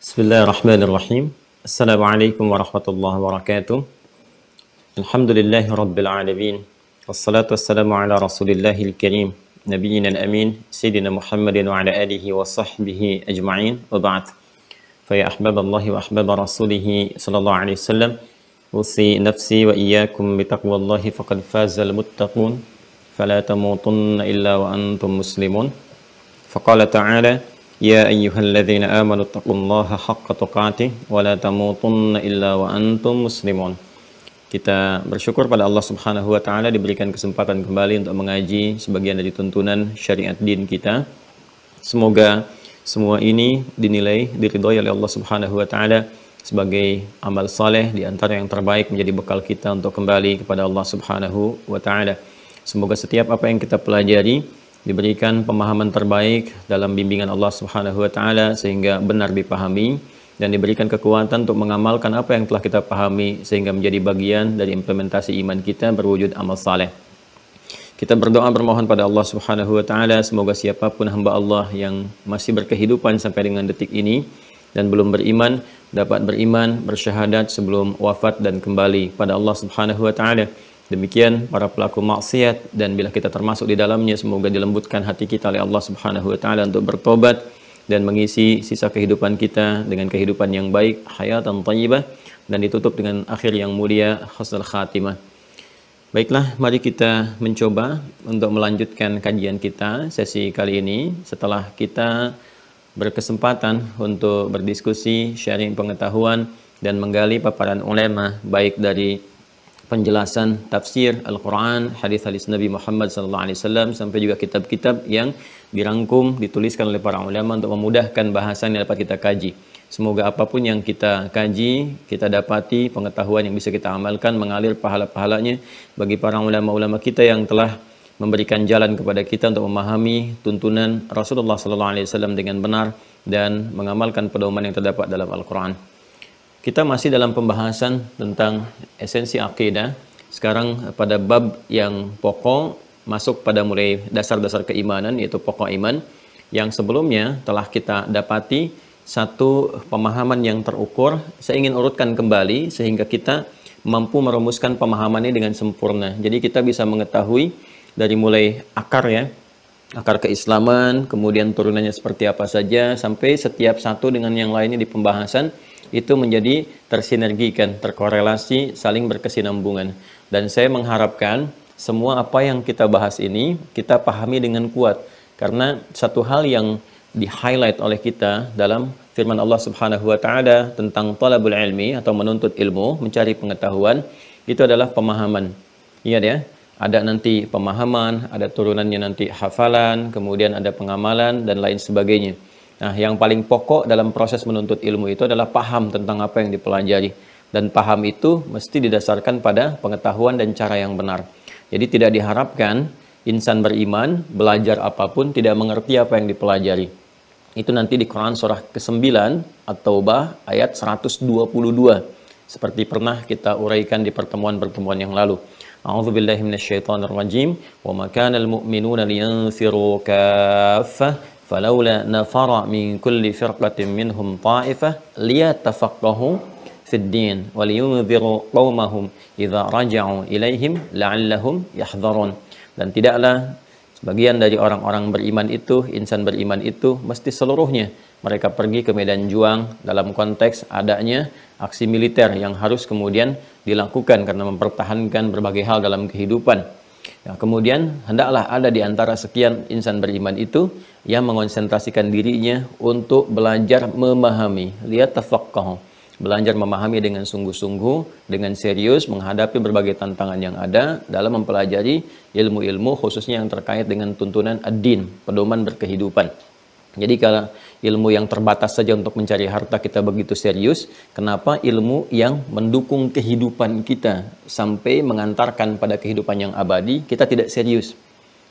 Bismillahirrahmanirrahim. Assalamualaikum warahmatullahi wabarakatuh. Alhamdulillahi rabbil alamin. Wassalatu wassalamu ala rasulillahil karim. Nabiyyina al-amin. Sayyidina Muhammadin wa ala alihi wa sahbihi ajma'in. Wa ba'd. Fa ya ahbaballahi wa ahbaba rasulihi sallallahu alaihi wasallam. Usi nafsi wa iyyakum bitaqwallahi faqad fazal muttaqun. Fala tamutunna illa wa antum muslimun. Faqala ta'ala Ya ayyuhalladzina amanu taqullaha haqqa tuqatih wa la tamutunna illa wa antum muslimun. Kita bersyukur pada Allah Subhanahu wa taala diberikan kesempatan kembali untuk mengaji sebagian dari tuntunan syariat din kita. Semoga semua ini dinilai diridhoi oleh Allah Subhanahu wa taala sebagai amal saleh di antara yang terbaik menjadi bekal kita untuk kembali kepada Allah Subhanahu wa taala. Semoga setiap apa yang kita pelajari diberikan pemahaman terbaik dalam bimbingan Allah Subhanahu wa taala sehingga benar dipahami dan diberikan kekuatan untuk mengamalkan apa yang telah kita pahami sehingga menjadi bagian dari implementasi iman kita berwujud amal saleh. Kita berdoa bermohon pada Allah Subhanahu wa taala semoga siapapun hamba Allah yang masih berkehidupan sampai dengan detik ini dan belum beriman dapat beriman bersyahadat sebelum wafat dan kembali pada Allah Subhanahu wa taala. Demikian para pelaku maksiat dan bila kita termasuk di dalamnya semoga dilembutkan hati kita oleh Allah Subhanahu wa taala untuk bertobat dan mengisi sisa kehidupan kita dengan kehidupan yang baik, hayatan thayyibah dan ditutup dengan akhir yang mulia, husnul khatimah. Baiklah, mari kita mencoba untuk melanjutkan kajian kita sesi kali ini setelah kita berkesempatan untuk berdiskusi, sharing pengetahuan dan menggali paparan ulama baik dari penjelasan tafsir Al-Quran, hadis-hadis Nabi Muhammad SAW sampai juga kitab-kitab yang dirangkum, dituliskan oleh para ulama untuk memudahkan bahasan yang dapat kita kaji. Semoga apapun yang kita kaji, kita dapati pengetahuan yang bisa kita amalkan, mengalir pahala-pahalanya bagi para ulama-ulama kita yang telah memberikan jalan kepada kita untuk memahami tuntunan Rasulullah SAW dengan benar dan mengamalkan pedoman yang terdapat dalam Al-Quran. Kita masih dalam pembahasan tentang esensi akidah. Sekarang pada bab yang pokok, masuk pada mulai dasar-dasar keimanan, yaitu pokok iman. Yang sebelumnya telah kita dapati satu pemahaman yang terukur. Saya ingin urutkan kembali sehingga kita mampu merumuskan pemahaman ini dengan sempurna. Jadi kita bisa mengetahui dari mulai akar ya, akar keislaman, kemudian turunannya seperti apa saja, sampai setiap satu dengan yang lainnya di pembahasan itu menjadi tersinergikan, terkorelasi, saling berkesinambungan. Dan saya mengharapkan semua apa yang kita bahas ini kita pahami dengan kuat. Karena satu hal yang di-highlight oleh kita dalam firman Allah Subhanahu wa taala tentang talabul ilmi atau menuntut ilmu, mencari pengetahuan, itu adalah pemahaman. Ingat ya, ada nanti pemahaman, ada turunannya nanti hafalan, kemudian ada pengamalan dan lain sebagainya. Nah, yang paling pokok dalam proses menuntut ilmu itu adalah paham tentang apa yang dipelajari. Dan paham itu mesti didasarkan pada pengetahuan dan cara yang benar. Jadi tidak diharapkan insan beriman, belajar apapun, tidak mengerti apa yang dipelajari. Itu nanti di Quran surah ke-9, At-Taubah, ayat 122. Seperti pernah kita uraikan di pertemuan-pertemuan yang lalu. A'udzubillahi minasyaitonirrajim. Wa ma kana al-mu'minuna liyanfiru kaffah. فلولا نفر من كل فرقة منهم طائفة ليتفقهوا في الدين ولينذروا قومهم إذا رجعوا إليهم لعلهم يحذرون. Dan tidaklah sebagian dari orang-orang beriman itu, insan beriman itu, mesti seluruhnya mereka pergi ke medan juang dalam konteks adanya aksi militer yang harus kemudian dilakukan karena mempertahankan berbagai hal dalam kehidupan. Nah, kemudian hendaklah ada di antara sekian insan beriman itu yang mengonsentrasikan dirinya untuk belajar memahami, lihat tafaqquh, belajar memahami dengan sungguh-sungguh, dengan serius menghadapi berbagai tantangan yang ada dalam mempelajari ilmu-ilmu khususnya yang terkait dengan tuntunan ad-din, pedoman berkehidupan. Jadi kalau ilmu yang terbatas saja untuk mencari harta kita begitu serius, kenapa ilmu yang mendukung kehidupan kita sampai mengantarkan pada kehidupan yang abadi kita tidak serius?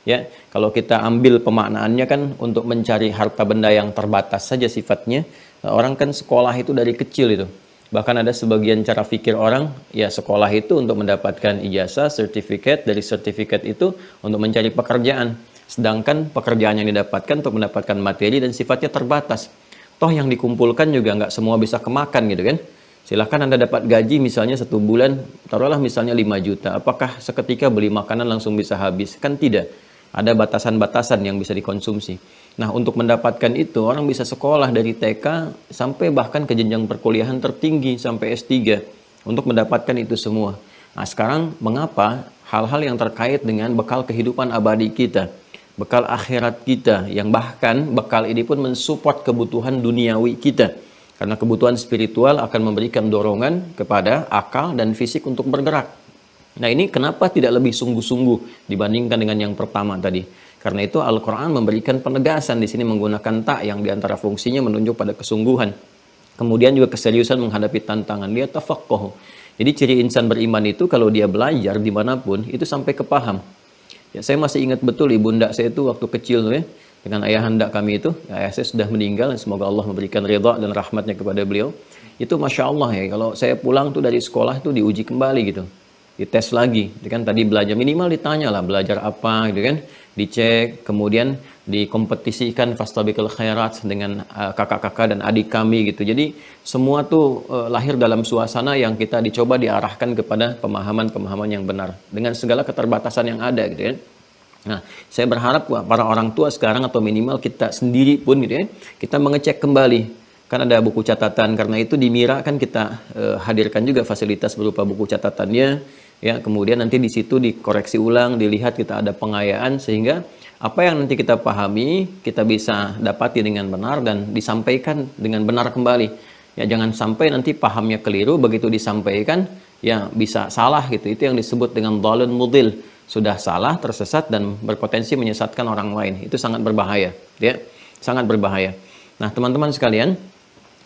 Ya, kalau kita ambil pemaknaannya kan untuk mencari harta benda yang terbatas saja sifatnya. Orang kan sekolah itu dari kecil itu. Bahkan ada sebagian cara pikir orang, ya sekolah itu untuk mendapatkan ijazah, sertifikat, dari sertifikat itu untuk mencari pekerjaan. Sedangkan pekerjaan yang didapatkan untuk mendapatkan materi dan sifatnya terbatas. Toh yang dikumpulkan juga nggak semua bisa kemakan gitu kan. Silahkan Anda dapat gaji misalnya 1 bulan, taruhlah misalnya 5 juta. Apakah seketika beli makanan langsung bisa habis? Kan tidak. Ada batasan-batasan yang bisa dikonsumsi. Nah, untuk mendapatkan itu, orang bisa sekolah dari TK sampai bahkan ke jenjang perkuliahan tertinggi sampai S3 untuk mendapatkan itu semua. Nah, sekarang mengapa hal-hal yang terkait dengan bekal kehidupan abadi kita, bekal akhirat kita, yang bahkan bekal ini pun mensupport kebutuhan duniawi kita. Karena kebutuhan spiritual akan memberikan dorongan kepada akal dan fisik untuk bergerak. Nah, ini kenapa tidak lebih sungguh-sungguh dibandingkan dengan yang pertama tadi? Karena itu Al-Quran memberikan penegasan di sini menggunakan ta yang diantara fungsinya menunjuk pada kesungguhan. Kemudian juga keseriusan menghadapi tantangan. Dia tafaqquh. Jadi ciri insan beriman itu kalau dia belajar dimanapun itu sampai kepaham. Ya, saya masih ingat betul ibunda saya itu waktu kecil ya, dengan ayahanda kami itu. Ya, ayah saya sudah meninggal, semoga Allah memberikan ridha dan rahmatnya kepada beliau. Itu Masya Allah ya, kalau saya pulang tuh dari sekolah itu diuji kembali gitu. Dites lagi, kan tadi belajar minimal ditanya lah belajar apa gitu kan, dicek, kemudian dikompetisikan fastabiqul khairat dengan kakak-kakak dan adik kami gitu. Jadi semua tuh lahir dalam suasana yang kita dicoba diarahkan kepada pemahaman-pemahaman yang benar dengan segala keterbatasan yang ada gitu kan. Nah, saya berharap para orang tua sekarang atau minimal kita sendiri pun gitu ya, kita mengecek kembali. Kan ada buku catatan, karena itu di Mira kan kita hadirkan juga fasilitas berupa buku catatannya, ya. Kemudian nanti di situ dikoreksi ulang, dilihat kita ada pengayaan sehingga apa yang nanti kita pahami kita bisa dapati dengan benar dan disampaikan dengan benar kembali. Ya, jangan sampai nanti pahamnya keliru, begitu disampaikan ya bisa salah gitu. Itu yang disebut dengan dhalun mudil. Sudah salah, tersesat dan berpotensi menyesatkan orang lain. Itu sangat berbahaya, ya. Sangat berbahaya. Nah, teman-teman sekalian,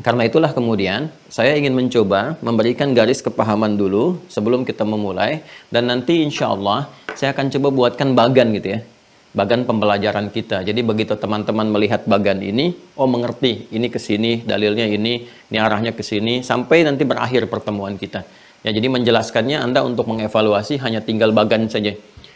karena itulah kemudian saya ingin mencoba memberikan garis kepahaman dulu sebelum kita memulai, dan nanti insya Allah saya akan coba buatkan bagan gitu ya, bagan pembelajaran kita. Jadi begitu teman-teman melihat bagan ini, oh mengerti, ini ke sini, dalilnya ini arahnya ke sini, sampai nanti berakhir pertemuan kita. Ya, jadi menjelaskannya Anda untuk mengevaluasi hanya tinggal bagan saja.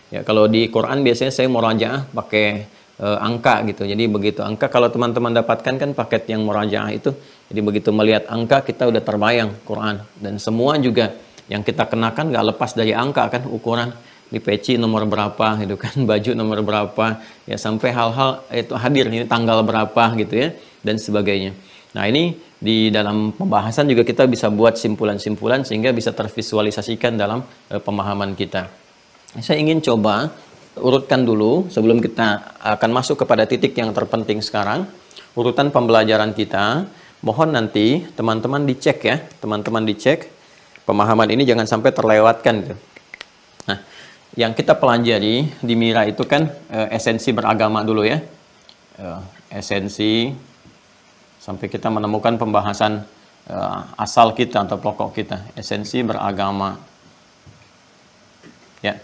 Ya, kalau di Quran biasanya saya murajaah pakai angka gitu. Jadi begitu angka, kalau teman-teman dapatkan kan paket yang murajaah itu. Jadi begitu melihat angka kita udah terbayang Quran, dan semua juga yang kita kenakan nggak lepas dari angka kan, ukuran di peci nomor berapa gitu kan, baju nomor berapa ya, sampai hal-hal itu hadir, ini tanggal berapa gitu ya, dan sebagainya. Nah, ini di dalam pembahasan juga kita bisa buat simpulan-simpulan sehingga bisa tervisualisasikan dalam pemahaman kita. Saya ingin coba urutkan dulu sebelum kita akan masuk kepada titik yang terpenting sekarang, urutan pembelajaran kita. Mohon nanti teman-teman dicek ya, teman-teman dicek pemahaman ini jangan sampai terlewatkan gitu. Nah, yang kita pelajari di Mira itu kan esensi beragama dulu ya, esensi sampai kita menemukan pembahasan asal kita atau pokok kita, esensi beragama ya,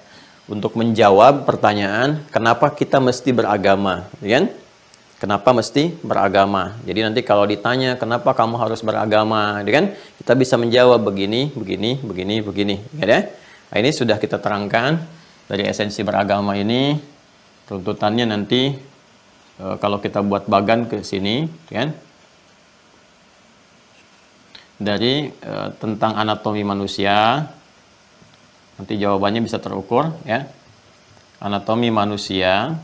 untuk menjawab pertanyaan kenapa kita mesti beragama, kan? Kenapa mesti beragama? Jadi nanti kalau ditanya kenapa kamu harus beragama, kan? Kita bisa menjawab begini, begini, begini, begini, ya. Nah, ini sudah kita terangkan dari esensi beragama ini. Tuntutannya nanti kalau kita buat bagan ke sini, kan? Dari tentang anatomi manusia. Nanti jawabannya bisa terukur, ya. Anatomi manusia.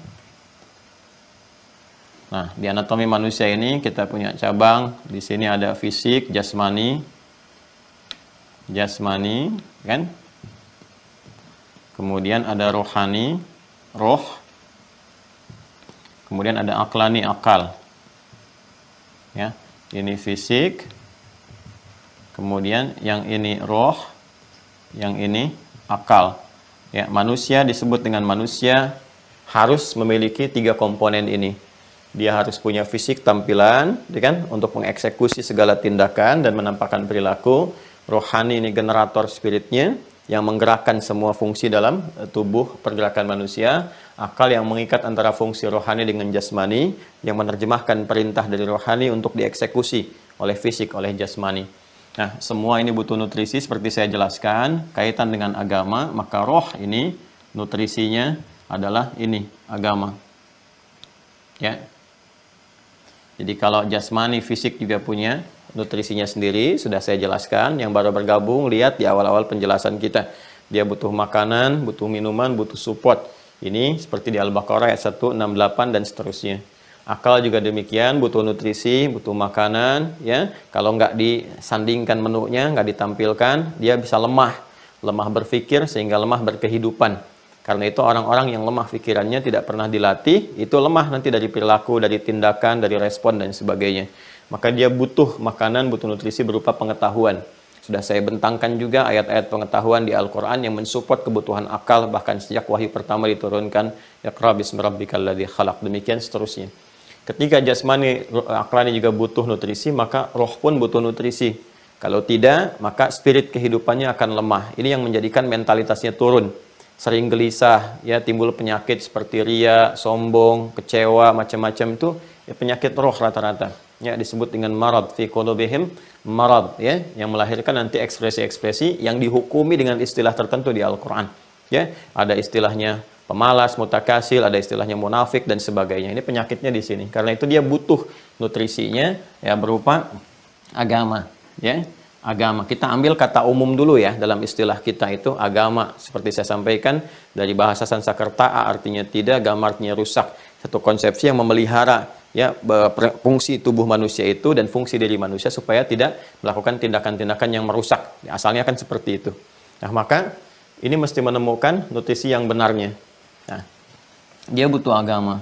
Nah, di anatomi manusia ini kita punya cabang. Di sini ada fisik, jasmani, kan? Kemudian ada rohani, roh. Kemudian ada aklani, akal. Ya, ini fisik. Kemudian yang ini roh, yang ini akal. Ya, manusia disebut dengan manusia harus memiliki 3 komponen ini. Dia harus punya fisik, tampilan, kan, untuk mengeksekusi segala tindakan dan menampakkan perilaku. Rohani ini generator spiritnya yang menggerakkan semua fungsi dalam tubuh pergerakan manusia. Akal yang mengikat antara fungsi rohani dengan jasmani, yang menerjemahkan perintah dari rohani untuk dieksekusi oleh fisik, oleh jasmani. Nah, semua ini butuh nutrisi seperti saya jelaskan, kaitan dengan agama, maka roh ini nutrisinya adalah ini, agama. Ya. Jadi kalau jasmani, fisik juga punya nutrisinya sendiri, sudah saya jelaskan. Yang baru bergabung, lihat di awal-awal penjelasan kita. Dia butuh makanan, butuh minuman, butuh support. Ini seperti di Al-Baqarah ayat 168 dan seterusnya. Akal juga demikian, butuh nutrisi, butuh makanan, ya. Kalau nggak disandingkan menunya, nggak ditampilkan, dia bisa lemah berpikir sehingga lemah berkehidupan. Karena itu orang-orang yang lemah pikirannya tidak pernah dilatih, itu lemah nanti dari perilaku, dari tindakan, dari respon dan sebagainya. Maka dia butuh makanan, butuh nutrisi berupa pengetahuan. Sudah saya bentangkan juga ayat-ayat pengetahuan di Al-Quran yang mensupport kebutuhan akal, bahkan sejak wahyu pertama diturunkan, Iqra bismi rabbikal ladzi khalaq, demikian seterusnya. Ketika jasmani, aklani juga butuh nutrisi, maka roh pun butuh nutrisi. Kalau tidak, maka spirit kehidupannya akan lemah. Ini yang menjadikan mentalitasnya turun. Sering gelisah, ya, timbul penyakit seperti ria, sombong, kecewa, macam-macam itu ya, penyakit roh rata-rata. Ya, disebut dengan marad fi qulubihim marad, ya, yang melahirkan nanti ekspresi-ekspresi yang dihukumi dengan istilah tertentu di Al-Qur'an. Ya, ada istilahnya pemalas, mutakasil, ada istilahnya munafik dan sebagainya. Ini penyakitnya di sini. Karena itu dia butuh nutrisinya ya berupa agama, ya. Agama. Kita ambil kata umum dulu ya dalam istilah kita itu agama. Seperti saya sampaikan dari bahasa Sanskerta artinya tidak, agama artinya rusak. Satu konsepsi yang memelihara ya fungsi tubuh manusia itu dan fungsi diri manusia supaya tidak melakukan tindakan-tindakan yang merusak. Asalnya kan seperti itu. Nah, maka ini mesti menemukan nutrisi yang benarnya. Nah, dia butuh agama.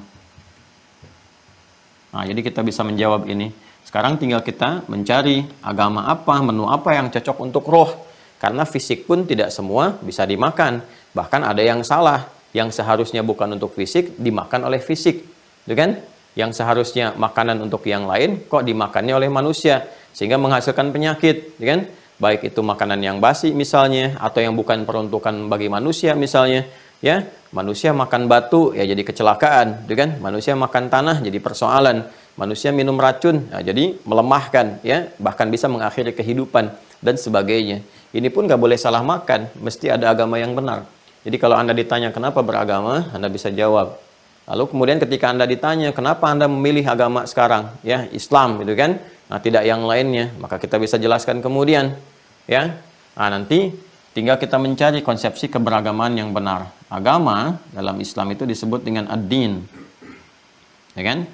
Nah, jadi kita bisa menjawab ini. Sekarang tinggal kita mencari agama apa, menu apa yang cocok untuk roh. Karena fisik pun tidak semua bisa dimakan. Bahkan ada yang salah. Yang seharusnya bukan untuk fisik, dimakan oleh fisik. Gitu kan? Yang seharusnya makanan untuk yang lain, kok dimakannya oleh manusia. Sehingga menghasilkan penyakit. Gitu kan? Baik itu makanan yang basi misalnya, atau yang bukan peruntukan bagi manusia misalnya. Ya, manusia makan batu, ya jadi kecelakaan. Gitu kan? Manusia makan tanah, jadi persoalan. Manusia minum racun, nah, jadi melemahkan, ya, bahkan bisa mengakhiri kehidupan dan sebagainya. Ini pun nggak boleh salah makan, mesti ada agama yang benar. Jadi kalau Anda ditanya kenapa beragama, Anda bisa jawab. Lalu kemudian ketika Anda ditanya kenapa Anda memilih agama sekarang, ya Islam, gitu kan? Nah, tidak yang lainnya, maka kita bisa jelaskan kemudian, ya. Nah, nanti tinggal kita mencari konsepsi keberagaman yang benar. Agama dalam Islam itu disebut dengan ad-din, ya kan?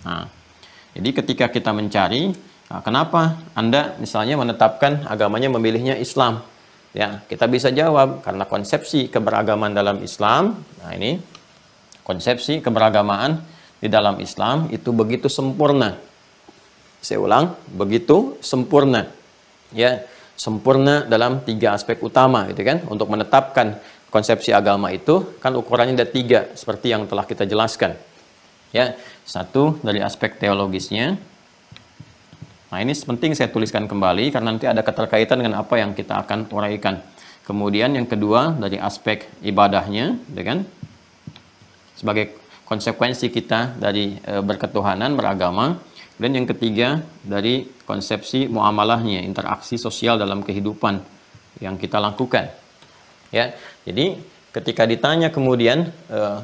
Nah. Jadi ketika kita mencari, nah, kenapa Anda misalnya menetapkan agamanya memilihnya Islam? Ya, kita bisa jawab karena konsepsi keberagaman dalam Islam. Nah, ini konsepsi keberagamaan di dalam Islam itu begitu sempurna. Saya ulang, begitu sempurna. Ya, sempurna dalam 3 aspek utama, gitu kan? Untuk menetapkan konsepsi agama itu kan ukurannya ada 3 seperti yang telah kita jelaskan. Ya, 1 dari aspek teologisnya. Nah, ini penting saya tuliskan kembali karena nanti ada keterkaitan dengan apa yang kita akan uraikan. Kemudian yang kedua dari aspek ibadahnya, ya kan? Sebagai konsekuensi kita dari berketuhanan, beragama. Dan yang ketiga dari konsepsi muamalahnya, interaksi sosial dalam kehidupan yang kita lakukan. Ya, jadi ketika ditanya kemudian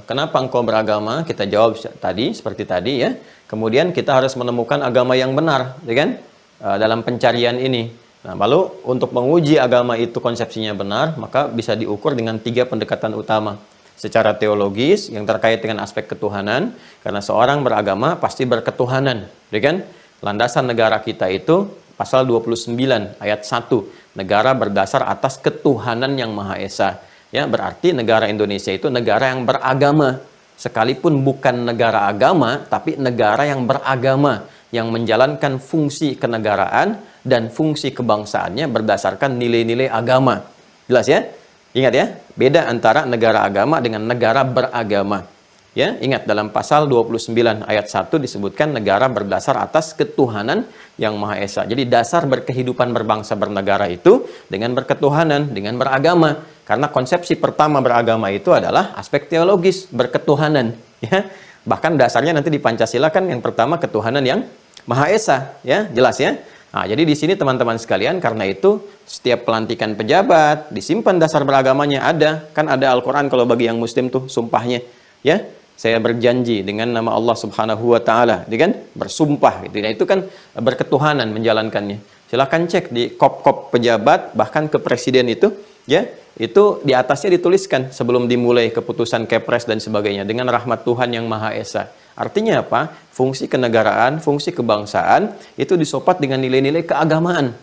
kenapa engkau beragama, kita jawab tadi seperti tadi ya. Kemudian kita harus menemukan agama yang benar, ya kan? Dalam pencarian ini. Nah, lalu untuk menguji agama itu konsepsinya benar, maka bisa diukur dengan 3 pendekatan utama. Secara teologis yang terkait dengan aspek ketuhanan, karena seorang beragama pasti berketuhanan, ya kan? Landasan negara kita itu pasal 29 ayat 1, negara berdasar atas ketuhanan yang Maha Esa. Ya, berarti negara Indonesia itu negara yang beragama. Sekalipun bukan negara agama, tapi negara yang beragama, yang menjalankan fungsi kenegaraan dan fungsi kebangsaannya berdasarkan nilai-nilai agama. Jelas ya? Ingat ya, beda antara negara agama dengan negara beragama. Ya, ingat dalam pasal 29 ayat 1 disebutkan negara berdasar atas ketuhanan yang Maha Esa. Jadi dasar berkehidupan berbangsa bernegara itu dengan berketuhanan, dengan beragama. Karena konsepsi pertama beragama itu adalah aspek teologis, berketuhanan. Ya. Bahkan dasarnya nanti di Pancasila kan yang pertama ketuhanan yang Maha Esa. Ya, jelas ya. Nah, jadi di sini teman-teman sekalian, karena itu setiap pelantikan pejabat disimpan dasar beragamanya ada. Kan ada Al-Quran kalau bagi yang Muslim tuh sumpahnya. Ya, saya berjanji dengan nama Allah Subhanahu wa taala, kan? Bersumpah gitu. Nah, itu kan berketuhanan menjalankannya. Silahkan cek di kop-kop pejabat, bahkan ke presiden itu, ya, itu di atasnya dituliskan sebelum dimulai keputusan Kepres dan sebagainya, dengan rahmat Tuhan yang Maha Esa. Artinya apa? Fungsi kenegaraan, fungsi kebangsaan itu disopat dengan nilai-nilai keagamaan.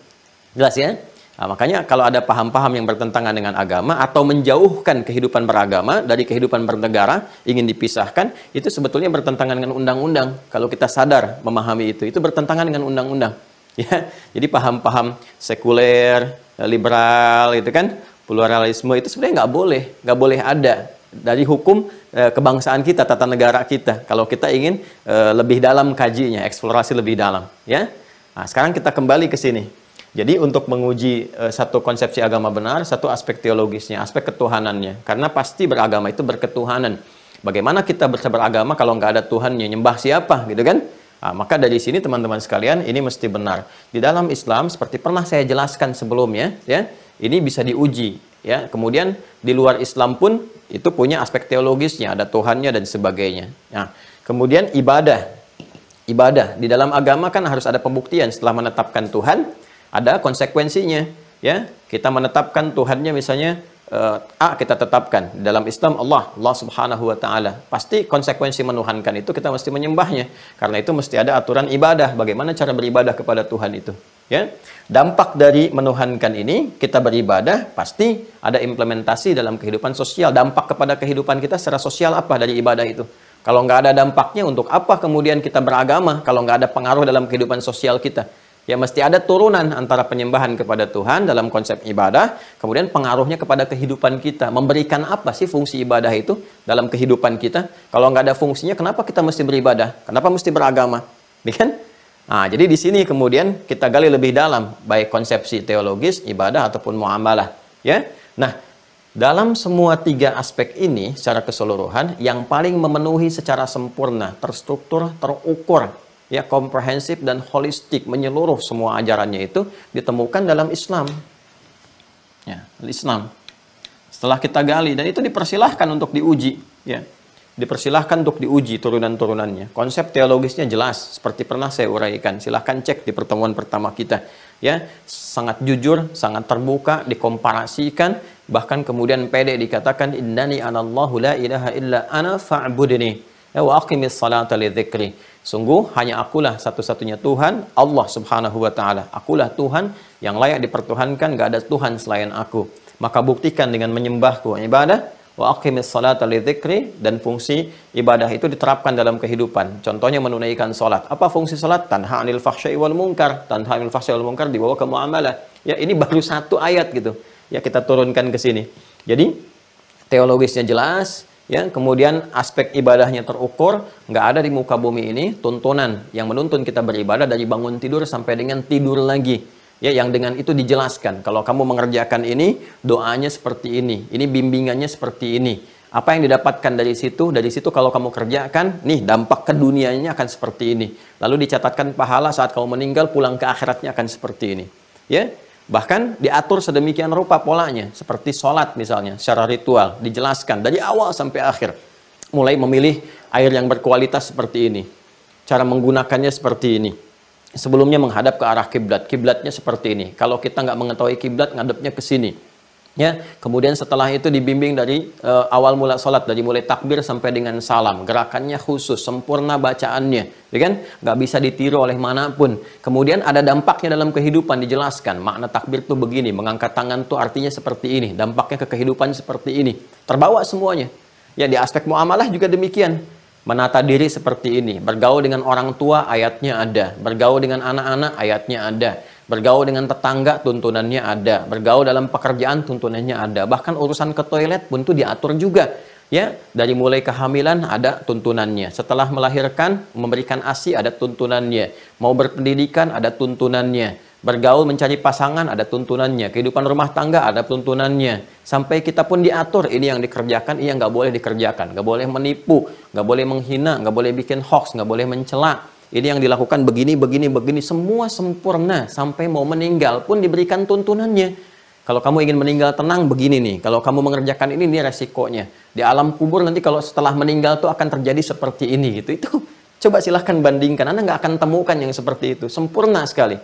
Jelas ya? Nah, makanya kalau ada paham-paham yang bertentangan dengan agama atau menjauhkan kehidupan beragama dari kehidupan bernegara, ingin dipisahkan, itu sebetulnya bertentangan dengan undang-undang. Kalau kita sadar memahami itu bertentangan dengan undang-undang. Ya, jadi paham-paham sekuler, liberal, itu kan, pluralisme itu sebenarnya nggak boleh ada dari hukum kebangsaan kita, tata negara kita. Kalau kita ingin lebih dalam kajinya, eksplorasi lebih dalam, ya. Nah, sekarang kita kembali ke sini. Jadi untuk menguji satu konsepsi agama benar, satu aspek teologisnya, aspek ketuhanannya. Karena pasti beragama itu berketuhanan. Bagaimana kita bisa beragama kalau nggak ada Tuhannya, nyembah siapa, gitu kan? Nah, maka dari sini teman-teman sekalian, ini mesti benar. Di dalam Islam, seperti pernah saya jelaskan sebelumnya, ya, ini bisa diuji, ya. Kemudian di luar Islam pun itu punya aspek teologisnya, ada Tuhannya dan sebagainya. Nah, kemudian ibadah di dalam agama kan harus ada pembuktian. Setelah menetapkan Tuhan, ada konsekuensinya, ya. Kita menetapkan Tuhannya misalnya A, kita tetapkan dalam Islam Allah Subhanahu wa taala. Pasti konsekuensi menuhankan itu kita mesti menyembahnya. Karena itu mesti ada aturan ibadah, bagaimana cara beribadah kepada Tuhan itu, ya. Dampak dari menuhankan ini, kita beribadah, pasti ada implementasi dalam kehidupan sosial. Dampak kepada kehidupan kita secara sosial apa dari ibadah itu? Kalau nggak ada dampaknya, untuk apa kemudian kita beragama kalau nggak ada pengaruh dalam kehidupan sosial kita? Ya, mesti ada turunan antara penyembahan kepada Tuhan dalam konsep ibadah, kemudian pengaruhnya kepada kehidupan kita. Memberikan apa sih fungsi ibadah itu dalam kehidupan kita? Kalau nggak ada fungsinya, kenapa kita mesti beribadah? Kenapa mesti beragama? Kan? Nah, jadi di sini kemudian kita gali lebih dalam, baik konsepsi teologis, ibadah, ataupun muamalah. Ya, nah, dalam semua tiga aspek ini secara keseluruhan, yang paling memenuhi secara sempurna, terstruktur, terukur, ya, komprehensif dan holistik, menyeluruh semua ajarannya itu ditemukan dalam Islam. Ya, Islam. Setelah kita gali, dan itu dipersilahkan untuk diuji, ya. Dipersilahkan untuk diuji turunan-turunannya. Konsep teologisnya jelas, seperti pernah saya uraikan. Silahkan cek di pertemuan pertama kita, ya. Sangat jujur, sangat terbuka, dikomparasikan, bahkan kemudian pede dikatakan innani anallahu la ilaha illa ana fa'budni wa aqimis salata li dzikri. Sungguh hanya akulah satu-satunya Tuhan, Allah Subhanahu wa taala. Akulah Tuhan yang layak dipertuhankan, gak ada Tuhan selain aku. Maka buktikan dengan menyembahku, ibadah, wa aqimis salata li dzikri, dan fungsi ibadah itu diterapkan dalam kehidupan. Contohnya menunaikan salat. Apa fungsi salat? Tanha 'anil fahsya'i wal munkar. Tanha 'anil fahsya'i wal munkar dibawa ke muamalah. Ya, ini baru satu ayat gitu. Ya, kita turunkan ke sini. Jadi teologisnya jelas, ya, kemudian aspek ibadahnya terukur, nggak ada di muka bumi ini tuntunan yang menuntun kita beribadah dari bangun tidur sampai dengan tidur lagi, ya, yang dengan itu dijelaskan. Kalau kamu mengerjakan ini, doanya seperti ini bimbingannya seperti ini. Apa yang didapatkan dari situ kalau kamu kerjakan, nih dampak ke dunianya akan seperti ini. Lalu dicatatkan pahala saat kamu meninggal, pulang ke akhiratnya akan seperti ini, ya. Bahkan diatur sedemikian rupa polanya, seperti sholat misalnya, secara ritual, dijelaskan dari awal sampai akhir. Mulai memilih air yang berkualitas seperti ini, cara menggunakannya seperti ini. Sebelumnya menghadap ke arah kiblat, kiblatnya seperti ini. Kalau kita nggak mengetahui kiblat, ngadepnya ke sini. Ya, kemudian setelah itu dibimbing dari awal mula sholat, dari mulai takbir sampai dengan salam, gerakannya khusus, sempurna bacaannya, ya kan? Nggak bisa ditiru oleh manapun. Kemudian ada dampaknya dalam kehidupan, dijelaskan makna takbir tuh begini, mengangkat tangan tuh artinya seperti ini, dampaknya ke kehidupan seperti ini, terbawa semuanya. Ya, di aspek muamalah juga demikian, menata diri seperti ini, bergaul dengan orang tua ayatnya ada, bergaul dengan anak-anak ayatnya ada, bergaul dengan tetangga tuntunannya ada, bergaul dalam pekerjaan tuntunannya ada, bahkan urusan ke toilet pun itu diatur juga, ya. Dari mulai kehamilan ada tuntunannya, setelah melahirkan memberikan ASI ada tuntunannya, mau berpendidikan ada tuntunannya, bergaul mencari pasangan ada tuntunannya, kehidupan rumah tangga ada tuntunannya, sampai kita pun diatur ini yang dikerjakan, ini yang nggak boleh dikerjakan, nggak boleh menipu, nggak boleh menghina, nggak boleh bikin hoax, nggak boleh mencela. Ini yang dilakukan begini, begini, begini, semua sempurna. Sampai mau meninggal pun diberikan tuntunannya. Kalau kamu ingin meninggal tenang, begini nih. Kalau kamu mengerjakan ini resikonya. Di alam kubur nanti kalau setelah meninggal tuh akan terjadi seperti ini gitu. Itu coba silahkan bandingkan. Anda nggak akan temukan yang seperti itu. Sempurna sekali.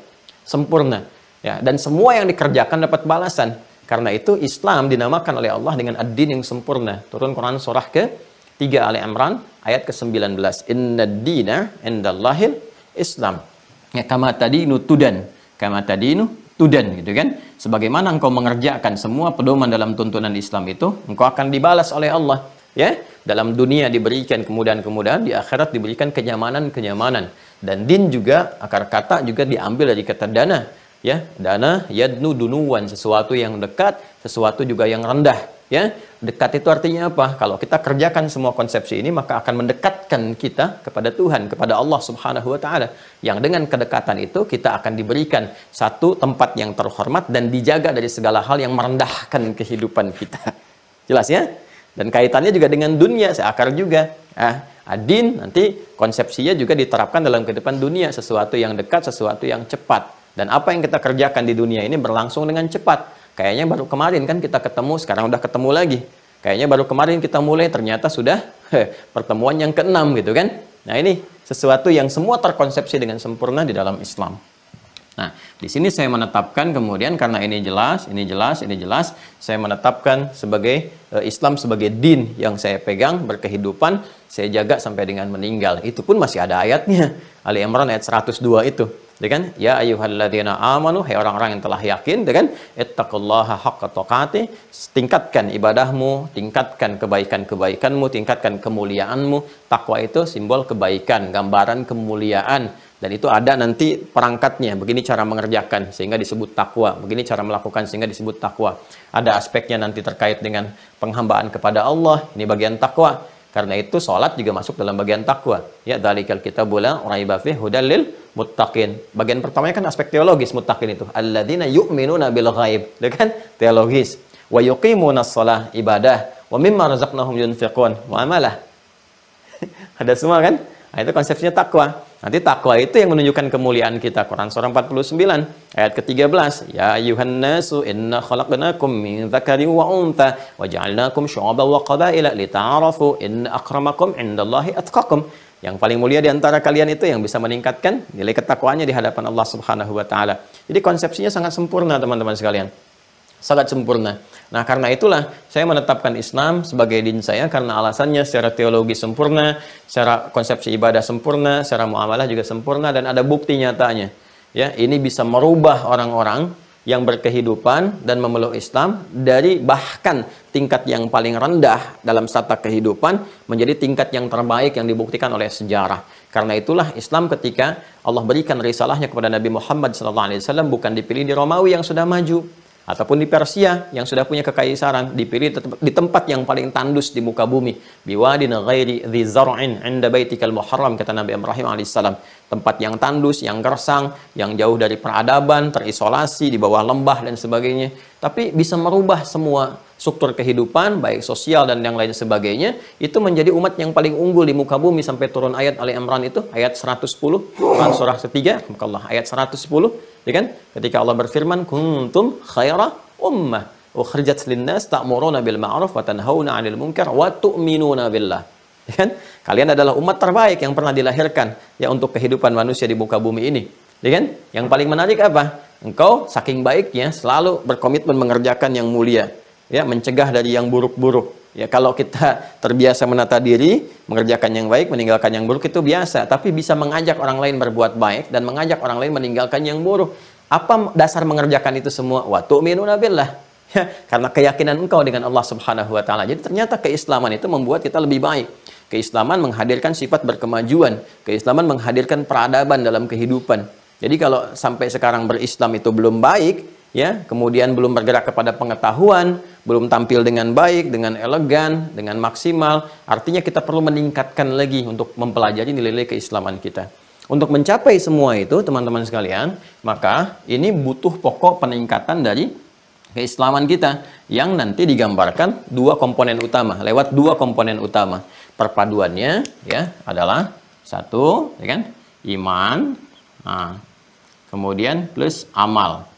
Sempurna. Ya, dan semua yang dikerjakan dapat balasan. Karena itu Islam dinamakan oleh Allah dengan ad-din yang sempurna. Turun Quran surah ke-3 Ali Imran ayat ke-19. Inna dina indallahil Islam. Ya, kama tadinu tudan. Kama tadinu tudan gitu kan. Sebagaimana engkau mengerjakan semua pedoman dalam tuntunan Islam itu, engkau akan dibalas oleh Allah. Ya, dalam dunia diberikan kemudahan-kemudahan, di akhirat diberikan kenyamanan-kenyamanan. Dan din juga, akar kata juga diambil dari kata dana. Ya, dana yadnu dunuwan, sesuatu yang dekat, sesuatu juga yang rendah. Ya, dekat itu artinya apa? Kalau kita kerjakan semua konsepsi ini, maka akan mendekatkan kita kepada Tuhan, kepada Allah Subhanahu wa Ta'ala. Yang dengan kedekatan itu kita akan diberikan satu tempat yang terhormat dan dijaga dari segala hal yang merendahkan kehidupan kita. Jelas ya? Dan kaitannya juga dengan dunia, seakar juga. Adin nanti konsepsinya juga diterapkan dalam kehidupan dunia, sesuatu yang dekat, sesuatu yang cepat. Dan apa yang kita kerjakan di dunia ini berlangsung dengan cepat. Kayaknya baru kemarin kan kita ketemu, sekarang udah ketemu lagi. Kayaknya baru kemarin kita mulai, ternyata sudah pertemuan yang ke-6 gitu kan. Nah ini sesuatu yang semua terkonsepsi dengan sempurna di dalam Islam. Nah, di sini saya menetapkan kemudian karena ini jelas, saya menetapkan sebagai Islam sebagai din yang saya pegang, berkehidupan, saya jaga sampai dengan meninggal. Itu pun masih ada ayatnya. Ali Imran ayat 102 itu. Kan? Ya ayyuhalladzina amanu, hai orang-orang yang telah yakin, kan? Ittaqullaha haqqa tuqatih, tingkatkan ibadahmu, tingkatkan kebaikan-kebaikanmu, tingkatkan kemuliaanmu. Takwa itu simbol kebaikan, gambaran kemuliaan. Dan itu ada nanti perangkatnya, begini cara mengerjakan sehingga disebut takwa, begini cara melakukan sehingga disebut takwa. Ada aspeknya nanti terkait dengan penghambaan kepada Allah, ini bagian takwa. Karena itu sholat juga masuk dalam bagian takwa. Ya, dzalikal kitabul la raiba fihi hudal lil muttaqin. Bagian pertamanya kan aspek teologis muttaqin itu. Alladzina yu'minuna bil ghaib. Itu kan teologis. Wa yuqimunas shalah, ibadah. Wa mimma razaqnahum yunfiqun. Muamalah. Ada semua kan? Nah, itu konsepnya takwa. Nanti takwa itu yang menunjukkan kemuliaan kita. Quran surah 49 ayat ke-13. Ya ayuhan nasu inna khalaqnakum min dzakarin wa untha wa ja'alnakum syu'uban wa qabaila lita'arafu inna akramakum indallahi atqakum. Yang paling mulia di antara kalian itu yang bisa meningkatkan nilai ketakwaannya di hadapan Allah Subhanahu wa taala. Jadi konsepsinya sangat sempurna teman-teman sekalian. Sangat sempurna. Nah, karena itulah saya menetapkan Islam sebagai din saya karena alasannya secara teologi sempurna, secara konsepsi ibadah sempurna, secara muamalah juga sempurna dan ada bukti nyatanya. Ya, ini bisa merubah orang-orang yang berkehidupan dan memeluk Islam dari bahkan tingkat yang paling rendah dalam strata kehidupan menjadi tingkat yang terbaik yang dibuktikan oleh sejarah. Karena itulah Islam ketika Allah berikan risalahnya kepada Nabi Muhammad SAW bukan dipilih di Romawi yang sudah maju ataupun di Persia yang sudah punya kekaisaran, dipilih di tempat yang paling tandus di muka bumi, biwadin ghairi dzi zar'in 'inda baitikal muharram, kata Nabi Ibrahim alaihissalam, tempat yang tandus, yang gersang, yang jauh dari peradaban, terisolasi di bawah lembah dan sebagainya, tapi bisa merubah semua struktur kehidupan baik sosial dan yang lain sebagainya, itu menjadi umat yang paling unggul di muka bumi sampai turun ayat Ali Imran itu ayat 110 Quran surah 3 ayat 110. Ya kan? Ketika Allah berfirman, kuntum khaira ummah ukhrijat linnas ta'muruna bil ma'ruf wa tanhauna 'anil munkar wa tu'minuna billah. Ya kan? Kalian adalah umat terbaik yang pernah dilahirkan ya untuk kehidupan manusia di muka bumi ini. Ya kan? Yang paling menarik apa? Engkau saking baiknya selalu berkomitmen mengerjakan yang mulia, ya, mencegah dari yang buruk-buruk. Ya, kalau kita terbiasa menata diri, mengerjakan yang baik, meninggalkan yang buruk itu biasa. Tapi bisa mengajak orang lain berbuat baik dan mengajak orang lain meninggalkan yang buruk. Apa dasar mengerjakan itu semua? Wa tu'minuna billah. Ya, karena keyakinan engkau dengan Allah Subhanahu wa taala. Jadi ternyata keislaman itu membuat kita lebih baik. Keislaman menghadirkan sifat berkemajuan. Keislaman menghadirkan peradaban dalam kehidupan. Jadi kalau sampai sekarang berislam itu belum baik, ya, kemudian belum bergerak kepada pengetahuan, belum tampil dengan baik, dengan elegan, dengan maksimal, artinya kita perlu meningkatkan lagi untuk mempelajari nilai-nilai keislaman kita. Untuk mencapai semua itu, teman-teman sekalian, maka ini butuh pokok peningkatan dari keislaman kita yang nanti digambarkan dua komponen utama, lewat dua komponen utama. Perpaduannya ya adalah satu, ya kan, iman, nah, kemudian plus amal.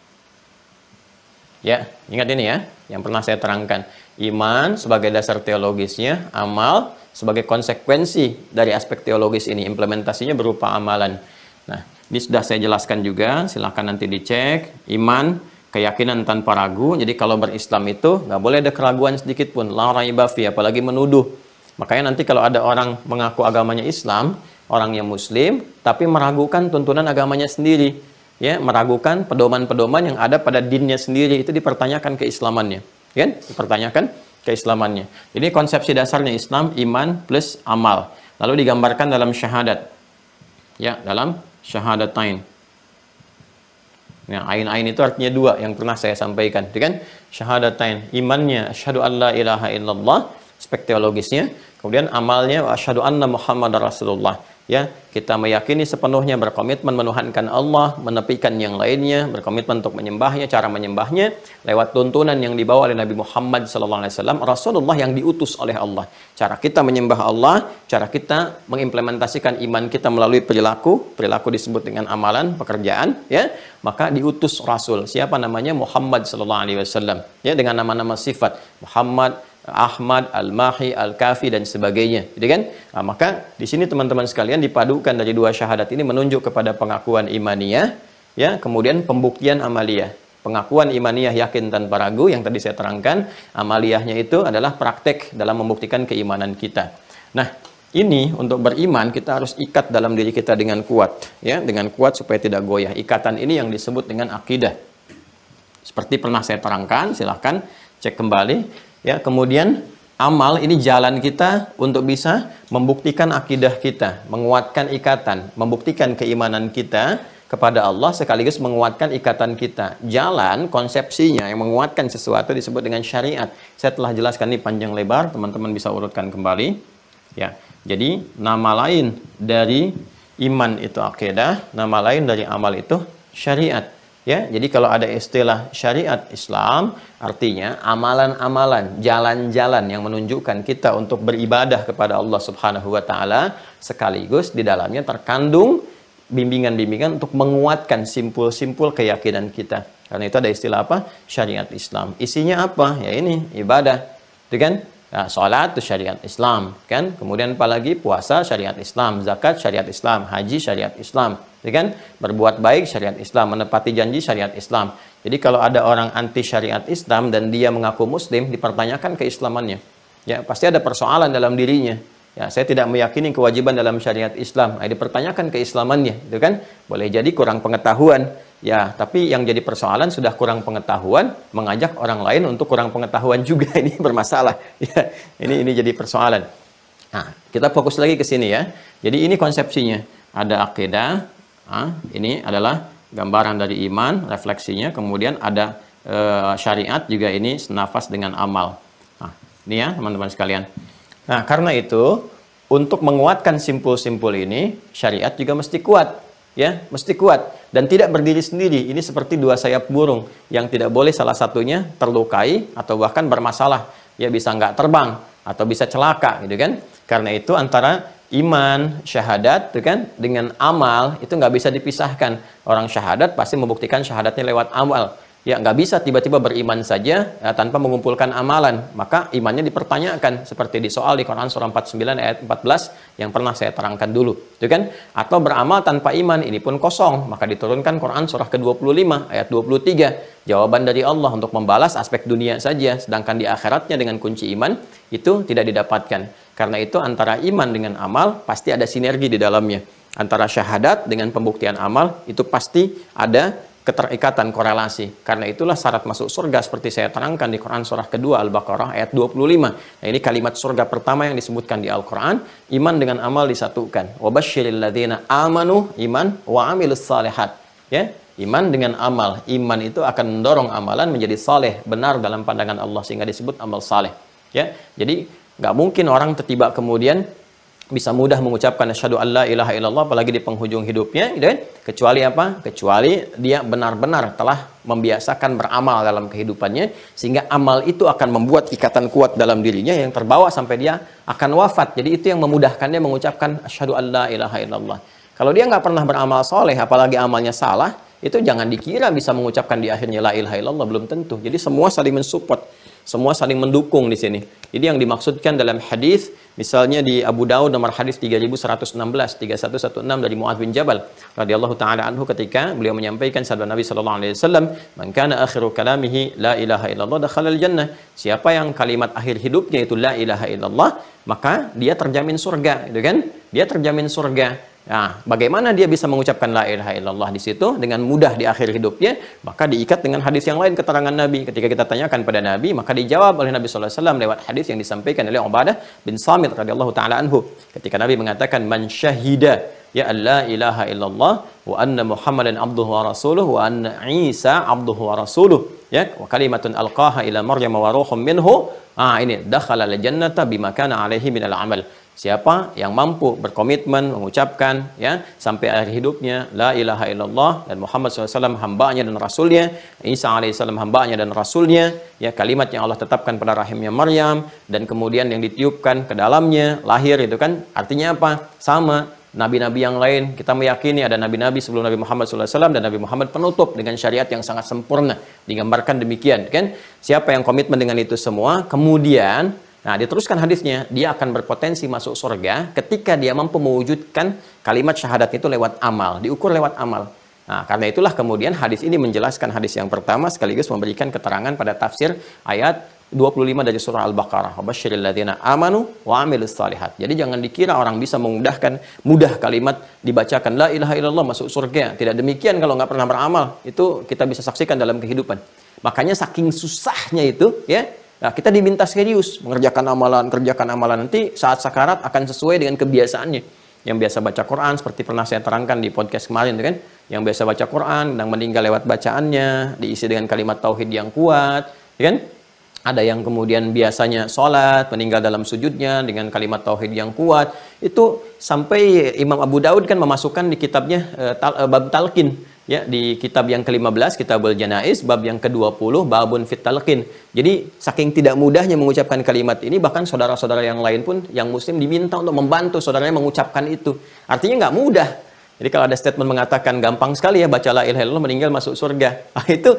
Ya, ingat ini ya, yang pernah saya terangkan. Iman sebagai dasar teologisnya, amal sebagai konsekuensi dari aspek teologis ini, implementasinya berupa amalan. Nah, ini sudah saya jelaskan juga, silahkan nanti dicek. Iman, keyakinan tanpa ragu. Jadi kalau berislam itu nggak boleh ada keraguan sedikit pun, la raiba fi, apalagi menuduh. Makanya nanti kalau ada orang mengaku agamanya Islam, orang yang Muslim, tapi meragukan tuntunan agamanya sendiri, ya, meragukan pedoman-pedoman yang ada pada dinnya sendiri, itu dipertanyakan keislamannya, kan? Dipertanyakan keislamannya. Jadi konsepsi dasarnya Islam, iman plus amal. Lalu digambarkan dalam syahadat, ya, dalam syahadatain. Nah, ain-ain itu artinya dua yang pernah saya sampaikan, kan? Syahadatain, imannya asyhadu alla ilaha illallah, aspek teologisnya. Kemudian amalnya asyhadu anna Muhammadar Rasulullah. Ya, kita meyakini sepenuhnya, berkomitmen menuhankan Allah, menepikan yang lainnya, berkomitmen untuk menyembahnya, cara menyembahnya lewat tuntunan yang dibawa oleh Nabi Muhammad SAW, Rasulullah yang diutus oleh Allah. Cara kita menyembah Allah, cara kita mengimplementasikan iman kita melalui perilaku disebut dengan amalan, pekerjaan, ya. Maka diutus Rasul. Siapa namanya? Muhammad SAW. Ya, dengan nama-nama sifat. Muhammad, Ahmad, Al-Mahi, Al-Kafi, dan sebagainya. Jadi kan? Nah, maka di sini teman-teman sekalian dipadukan dari dua syahadat ini menunjuk kepada pengakuan imaniyah, ya, kemudian pembuktian amaliyah. Pengakuan imaniyah yakin tanpa ragu yang tadi saya terangkan, amaliyahnya itu adalah praktek dalam membuktikan keimanan kita. Nah, ini untuk beriman kita harus ikat dalam diri kita dengan kuat, ya, dengan kuat supaya tidak goyah. Ikatan ini yang disebut dengan akidah. Seperti pernah saya terangkan, silahkan cek kembali. Ya, kemudian amal ini jalan kita untuk bisa membuktikan akidah kita, menguatkan ikatan, membuktikan keimanan kita kepada Allah sekaligus menguatkan ikatan kita. Jalan konsepsinya yang menguatkan sesuatu disebut dengan syariat. Saya telah jelaskan ini panjang lebar, teman-teman bisa urutkan kembali. Ya, jadi nama lain dari iman itu akidah, nama lain dari amal itu syariat. Ya, jadi kalau ada istilah syariat Islam, artinya amalan-amalan, jalan-jalan yang menunjukkan kita untuk beribadah kepada Allah Subhanahu wa taala, sekaligus di dalamnya terkandung bimbingan-bimbingan untuk menguatkan simpul-simpul keyakinan kita. Karena itu ada istilah apa? Syariat Islam. Isinya apa? Ya ini, ibadah. Itu kan? Nah, sholat itu syariat Islam, kan? Kemudian apalagi puasa syariat Islam, zakat syariat Islam, haji syariat Islam, kan? Berbuat baik syariat Islam, menepati janji syariat Islam. Jadi kalau ada orang anti syariat Islam dan dia mengaku Muslim, dipertanyakan keislamannya. Ya, pasti ada persoalan dalam dirinya. Ya, saya tidak meyakini kewajiban dalam syariat Islam. Dipertanyakan keislamannya, itu kan? Boleh jadi kurang pengetahuan. Ya, tapi yang jadi persoalan sudah kurang pengetahuan, mengajak orang lain untuk kurang pengetahuan juga, ini bermasalah. Ya, ini jadi persoalan. Nah, kita fokus lagi ke sini ya. Jadi ini konsepsinya. Ada akidah, ini adalah gambaran dari iman, refleksinya. Kemudian ada syariat juga, ini senafas dengan amal. Nah, ini ya teman-teman sekalian. Nah, karena itu untuk menguatkan simpul-simpul ini, syariat juga mesti kuat. Ya, mesti kuat dan tidak berdiri sendiri. Ini seperti dua sayap burung yang tidak boleh salah satunya terlukai atau bahkan bermasalah. Ya, bisa nggak terbang atau bisa celaka, gitu kan? Karena itu antara iman, syahadat, gitu kan, dengan amal itu nggak bisa dipisahkan. Orang syahadat pasti membuktikan syahadatnya lewat amal. Ya, nggak bisa tiba-tiba beriman saja ya, tanpa mengumpulkan amalan. Maka imannya dipertanyakan seperti di soal di Quran surah 49 ayat 14 yang pernah saya terangkan dulu, itu kan? Atau beramal tanpa iman, ini pun kosong. Maka diturunkan Quran surah ke-25 ayat 23. Jawaban dari Allah untuk membalas aspek dunia saja, sedangkan di akhiratnya dengan kunci iman itu tidak didapatkan. Karena itu antara iman dengan amal pasti ada sinergi di dalamnya. Antara syahadat dengan pembuktian amal itu pasti ada keterikatan, korelasi. Karena itulah syarat masuk surga seperti saya terangkan di Quran surah kedua Al-Baqarah ayat 25. Nah, ini kalimat surga pertama yang disebutkan di Al-Quran. Iman dengan amal disatukan. Wabasyiril ladzina amanu iman wa amilus salihat. Ya, iman dengan amal. Iman itu akan mendorong amalan menjadi saleh, benar dalam pandangan Allah, sehingga disebut amal saleh. Ya, jadi nggak mungkin orang tiba kemudian bisa mudah mengucapkan asyhadu alla ilaha illallah apalagi di penghujung hidupnya, gitu kan? Kecuali apa? Kecuali dia benar-benar telah membiasakan beramal dalam kehidupannya sehingga amal itu akan membuat ikatan kuat dalam dirinya yang terbawa sampai dia akan wafat. Jadi itu yang memudahkan dia mengucapkan asyhadu alla ilaha illallah. Kalau dia nggak pernah beramal soleh apalagi amalnya salah, itu jangan dikira bisa mengucapkan di akhirnya la ilaha illallah, belum tentu. Jadi semua saling mensupport, semua saling mendukung di sini. Jadi yang dimaksudkan dalam hadis, misalnya di Abu Daud nomor hadis 3116, 3116 dari Muadz bin Jabal radhiyallahu taala anhu, ketika beliau menyampaikan sabda Nabi sallallahu alaihi wasallam, "Man kana akhiru kalamihi la ilaha illallah dakhalal jannah." Siapa yang kalimat akhir hidupnya itu la ilaha illallah, maka dia terjamin surga, gitu kan? Dia terjamin surga. Nah, bagaimana dia bisa mengucapkan la ilaha illallah di situ dengan mudah di akhir hidupnya? Maka diikat dengan hadis yang lain, keterangan Nabi. Ketika kita tanyakan pada Nabi, maka dijawab oleh Nabi sallallahu alaihi wasallam lewat hadis yang disampaikan oleh Ubadah bin Samit radhiyallahu taala anhu. Ketika Nabi mengatakan, "Man syahida ya alla ilaha illallah wa anna Muhammadan abduhu wa rasuluhu wa anna Isa abduhu wa rasuluhu." Ya, wa kalimatun alqaha ila Maryam wa ruhum minhu. Ini dakhala al-jannata bima kana alaihi minal amal. Siapa yang mampu berkomitmen mengucapkan ya sampai akhir hidupnya la ilaha illallah dan Muhammad SAW hambanya dan rasulnya, Isa alaihissalam hambanya dan rasulnya, ya kalimat yang Allah tetapkan pada rahimnya Maryam dan kemudian yang ditiupkan ke dalamnya lahir, itu kan artinya apa? Sama nabi-nabi yang lain, kita meyakini ada nabi-nabi sebelum Nabi Muhammad SAW dan Nabi Muhammad penutup dengan syariat yang sangat sempurna, digambarkan demikian kan. Siapa yang komitmen dengan itu semua, kemudian diteruskan hadisnya, dia akan berpotensi masuk surga ketika dia mampu mewujudkan kalimat syahadat itu lewat amal, diukur lewat amal. Nah, karena itulah kemudian hadis ini menjelaskan hadis yang pertama sekaligus memberikan keterangan pada tafsir ayat 25 dari surah Al-Baqarah. Wabasyiril ladzina amanu wa amilus shalihat. Jadi jangan dikira orang bisa mudah kalimat dibacakan la ilaha illallah masuk surga. Tidak demikian kalau nggak pernah beramal. Itu kita bisa saksikan dalam kehidupan. Makanya saking susahnya itu ya. Nah, kita diminta serius mengerjakan kerjakan amalan. Nanti saat sakarat akan sesuai dengan kebiasaannya. Yang biasa baca Quran, seperti pernah saya terangkan di podcast kemarin, kan? Yang biasa baca Quran, dan meninggal lewat bacaannya, diisi dengan kalimat tauhid yang kuat, kan? Ada yang kemudian biasanya sholat, meninggal dalam sujudnya dengan kalimat tauhid yang kuat. Itu sampai Imam Abu Daud kan memasukkan di kitabnya bab talqin. Ya, di kitab yang ke-15, Kitabul Janaiz, bab yang ke-20, babun fit talqin. Jadi, saking tidak mudahnya mengucapkan kalimat ini, bahkan saudara-saudara yang lain pun, yang muslim diminta untuk membantu saudaranya mengucapkan itu. Artinya nggak mudah. Jadi, kalau ada statement mengatakan, gampang sekali ya, baca la ilaha illallah, meninggal masuk surga. Itu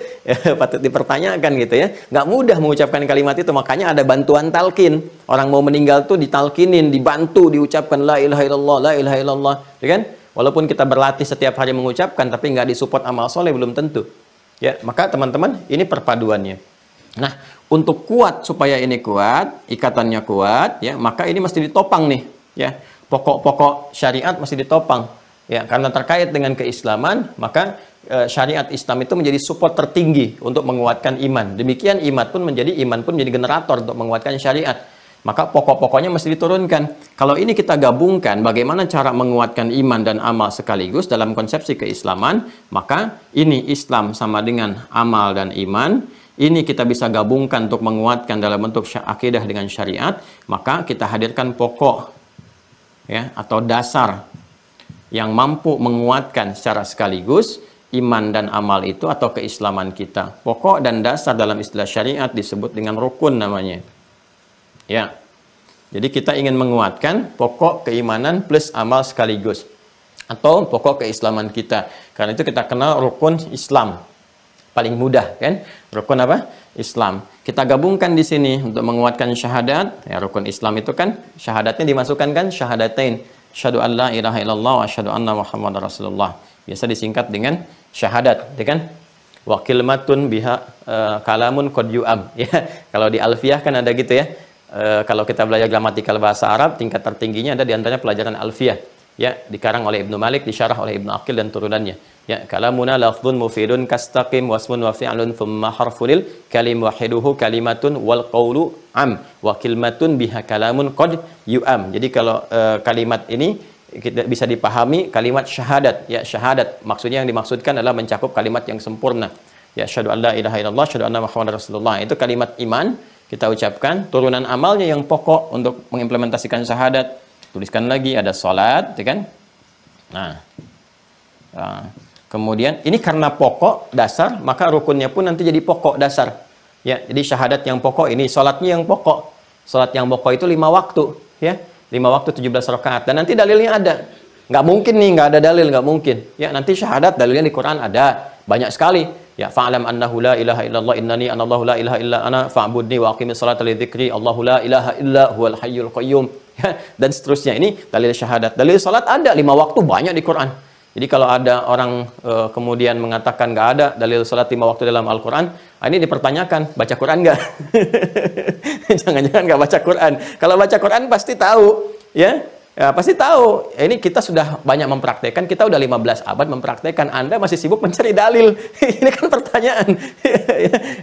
patut dipertanyakan gitu ya. Nggak mudah mengucapkan kalimat itu, makanya ada bantuan talqin. Orang mau meninggal tuh ditalkinin, dibantu, diucapkan la ilaha illallah, la ilaha illallah. Ya kan? Walaupun kita berlatih setiap hari mengucapkan, tapi nggak disupport amal soleh, belum tentu. Ya, maka teman-teman, ini perpaduannya. Nah, untuk kuat, supaya ini kuat, ikatannya kuat, ya, maka ini mesti ditopang nih. Ya, pokok-pokok syariat mesti ditopang. Ya, karena terkait dengan keislaman, maka syariat Islam itu menjadi support tertinggi untuk menguatkan iman. Demikian iman pun menjadi generator untuk menguatkan syariat. Maka pokok-pokoknya mesti diturunkan. Kalau ini kita gabungkan bagaimana cara menguatkan iman dan amal sekaligus dalam konsepsi keislaman, maka ini Islam sama dengan amal dan iman. Ini kita bisa gabungkan untuk menguatkan dalam bentuk akidah dengan syariat, maka kita hadirkan pokok ya atau dasar yang mampu menguatkan secara sekaligus iman dan amal itu atau keislaman kita. Pokok dan dasar dalam istilah syariat disebut dengan rukun namanya. Ya, jadi kita ingin menguatkan pokok keimanan plus amal sekaligus, atau pokok keislaman kita. Karena itu kita kenal rukun Islam, paling mudah kan? Rukun apa? Islam. Kita gabungkan di sini untuk menguatkan syahadat. Ya, rukun Islam itu kan syahadatnya dimasukkan kan syahadatain. Asyhadu an la ilaha illallah wa asyhadu anna Muhammadar Rasulullah. Biasa disingkat dengan syahadat, ya kan? Wa kalimatun biha kalamun qad yu'am. Ya, kalau di Alfiyah kan ada gitu ya. Kalau kita belajar gramatikal bahasa Arab, tingkat tertingginya ada di antaranya pelajaran Alfiyah. Ya, dikarang oleh Ibnu Malik, disyarah oleh Ibnu Aqil dan turunannya. Ya, kalamuna lafdhun mufidun kastaqim wasmun wa fi'lun thumma harfunil kalim wahiduhu kalimatun wal qawlu am wa kalimatun biha kalamun qad yu'am. Jadi kalau kalimat ini kita bisa dipahami kalimat syahadat. Ya, syahadat maksudnya yang dimaksudkan adalah mencakup kalimat yang sempurna. Ya, asyhadu an la ilaha illallah, asyhadu anna Muhammadar Rasulullah. Itu kalimat iman kita ucapkan. Turunan amalnya yang pokok untuk mengimplementasikan syahadat. Tuliskan lagi ada salat, ya kan? Nah, kemudian ini karena pokok dasar, maka rukunnya pun nanti jadi pokok dasar. Ya, jadi syahadat yang pokok ini, salatnya yang pokok. Salat yang pokok itu 5 waktu, ya. 5 waktu 17 rakaat. Dan nanti dalilnya ada. Nggak mungkin nih, nggak ada dalil, nggak mungkin. Ya, nanti syahadat dalilnya di Quran ada. banyak sekali. Ya, fa'lam annahu la ilaha illallah innani anallahu la ilaha illa ana fa'budni wa aqimis salata li dzikri Allahu la ilaha illa huwal hayyul qayyum. Ya, dan seterusnya. Ini dalil syahadat. Dalil salat ada 5 waktu banyak di Quran. Jadi kalau ada orang kemudian mengatakan nggak ada dalil salat 5 waktu dalam Al-Quran, ini dipertanyakan, baca Quran nggak? Jangan-jangan nggak baca Quran. Kalau baca Quran pasti tahu, ya. Ya, pasti tahu. Ini kita sudah banyak mempraktekkan, kita udah 15 abad mempraktekkan. Anda masih sibuk mencari dalil. Ini kan pertanyaan.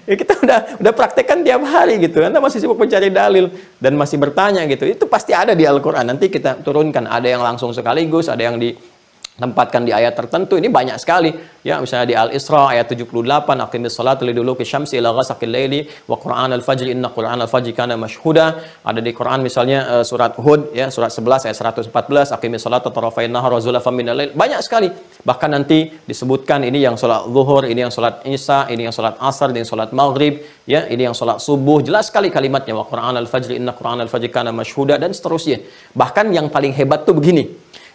Ya, kita udah praktekkan tiap hari gitu. Anda masih sibuk mencari dalil dan masih bertanya gitu. Itu pasti ada di Al-Quran. Nanti kita turunkan. Ada yang langsung sekaligus, ada yang ditempatkan di ayat tertentu. Ini banyak sekali. Ya, misalnya di Al-Isra ayat 78, aqimis salata liduluki syamsi ila ghasaqil laili wa qur'an al-fajri inna qur'an al-fajri kana mashhuda. Ada di Quran misalnya surat Hud ya, surat 11 ayat 114, aqimis salata tarafain nahar wa zulafan minal lail. Banyak sekali. Bahkan nanti disebutkan ini yang salat zuhur, ini yang salat isya, ini yang salat asar, ini yang salat maghrib, ya, ini yang salat subuh. Jelas sekali kalimatnya, wa qur'an al-fajri inna qur'an al-fajri kana mashhuda, dan seterusnya. Bahkan yang paling hebat tuh begini.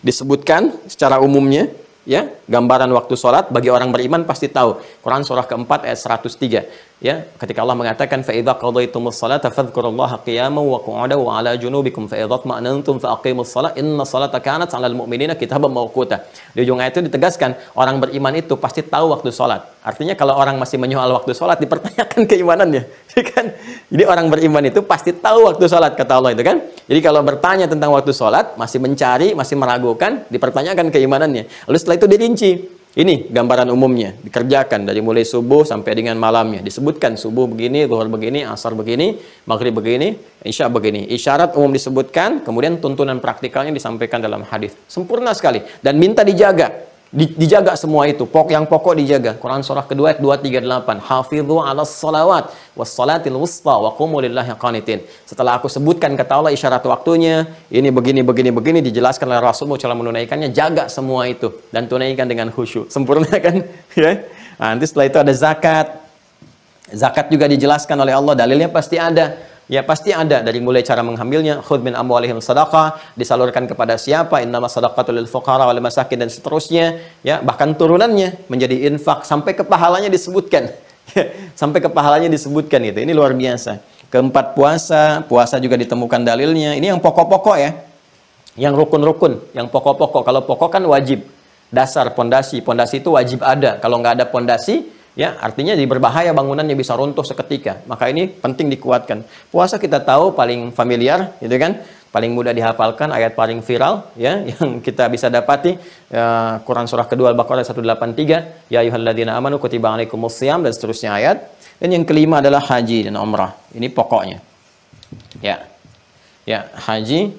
Disebutkan secara umumnya, ya, gambaran waktu sholat bagi orang beriman pasti tahu. Quran surah keempat ayat 103, ya, ketika Allah mengatakan fa idza qadaytumus salata fadhkurullaha qiyaman wa qu'udan wa 'ala junubikum fa idza tma'nantum fa aqimus shalah inna salata kanat 'alal mu'minina kitaban mawquta. Di ujung ayat itu ditegaskan orang beriman itu pasti tahu waktu sholat. Artinya kalau orang masih menyoal waktu sholat, dipertanyakan keimanannya, kan? Jadi orang beriman itu pasti tahu waktu sholat, kata Allah itu kan. Jadi kalau bertanya tentang waktu sholat, masih mencari, masih meragukan, dipertanyakan keimanannya. Lalu setelah itu dirinci. Ini gambaran umumnya, dikerjakan dari mulai subuh sampai dengan malamnya. Disebutkan subuh begini, zuhur begini, asar begini, maghrib begini, isya begini. Isyarat umum disebutkan, kemudian tuntunan praktikalnya disampaikan dalam hadis. Sempurna sekali. Dan minta dijaga. Dijaga semua itu, yang pokok dijaga. Quran surah kedua ayat 238, hafidhu 'alas salawat was salatil wusta wa qumu lillahi qanitin. Setelah aku sebutkan kata Allah isyarat waktunya, ini begini dijelaskan oleh Rasulullah cara menunaikannya, jaga semua itu dan tunaikan dengan khusyuk. Sempurna kan? Ya. Nah, nanti setelah itu ada zakat. Zakat juga dijelaskan oleh Allah, dalilnya pasti ada. Ya, pasti ada, dari mulai cara mengambilnya, khudh min amwalihim sadaqah, disalurkan kepada siapa, innamas sadaqatul lil fuqara wal masakin, dan seterusnya, ya, bahkan turunannya menjadi infak sampai ke pahalanya disebutkan. Sampai ke pahalanya disebutkan itu. Ini luar biasa. Keempat, puasa juga ditemukan dalilnya. Ini yang pokok-pokok ya. Yang rukun-rukun, yang pokok-pokok. Kalau pokok kan wajib. Dasar, pondasi itu wajib ada. Kalau nggak ada pondasi, ya, artinya jadi berbahaya, bangunannya bisa runtuh seketika. Maka ini penting dikuatkan. Puasa kita tahu paling familiar, gitu kan? Paling mudah dihafalkan, ayat paling viral, ya, yang kita bisa dapati, Quran surah kedua Al-Baqarah 183, ya ayyuhalladzina amanu kutiba alaikumus shiyam, dan seterusnya ayat. Dan yang kelima adalah haji dan umrah. Ini pokoknya. Ya. Ya, haji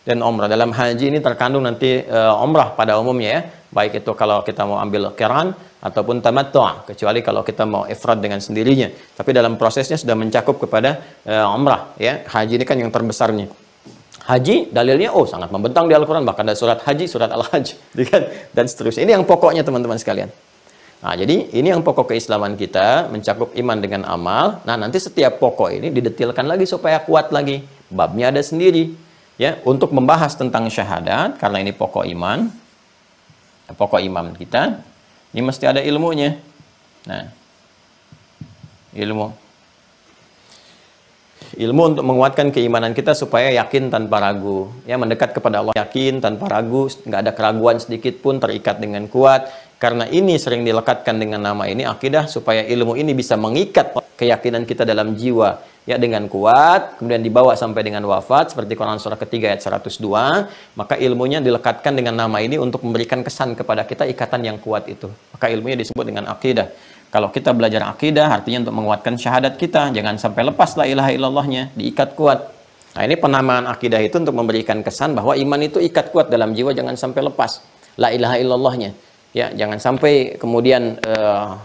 dan umrah. Dalam haji ini terkandung nanti umrah pada umumnya ya. Baik itu kalau kita mau ambil qiran ataupun tamattu', kecuali kalau kita mau ifrad dengan sendirinya. Tapi dalam prosesnya sudah mencakup kepada umrah ya. Haji ini kan yang terbesarnya. Haji dalilnya sangat membentang di Al-Qur'an, bahkan ada surat haji, surat Al-Hajj, dan seterusnya. Ini yang pokoknya teman-teman sekalian. Nah, jadi ini yang pokok keislaman kita, mencakup iman dengan amal. Nah, nanti setiap pokok ini didetilkan lagi supaya kuat lagi. Babnya ada sendiri ya, untuk membahas tentang syahadat, karena ini pokok iman. Pokok iman kita ini mesti ada ilmunya. Nah, ilmu untuk menguatkan keimanan kita supaya yakin tanpa ragu, ya, mendekat kepada Allah yakin tanpa ragu, nggak ada keraguan sedikit pun, terikat dengan kuat. Karena ini sering dilekatkan dengan nama ini akidah, supaya ilmu ini bisa mengikat keyakinan kita dalam jiwa ya dengan kuat, kemudian dibawa sampai dengan wafat, seperti Quran surah ketiga ayat 102. Maka ilmunya dilekatkan dengan nama ini untuk memberikan kesan kepada kita ikatan yang kuat itu. Maka ilmunya disebut dengan akidah. Kalau kita belajar akidah, artinya untuk menguatkan syahadat kita, jangan sampai lepas la ilaha illallahnya, diikat kuat. Nah, ini penamaan akidah itu untuk memberikan kesan bahwa iman itu ikat kuat dalam jiwa, jangan sampai lepas la ilaha illallahnya. Ya, jangan sampai kemudian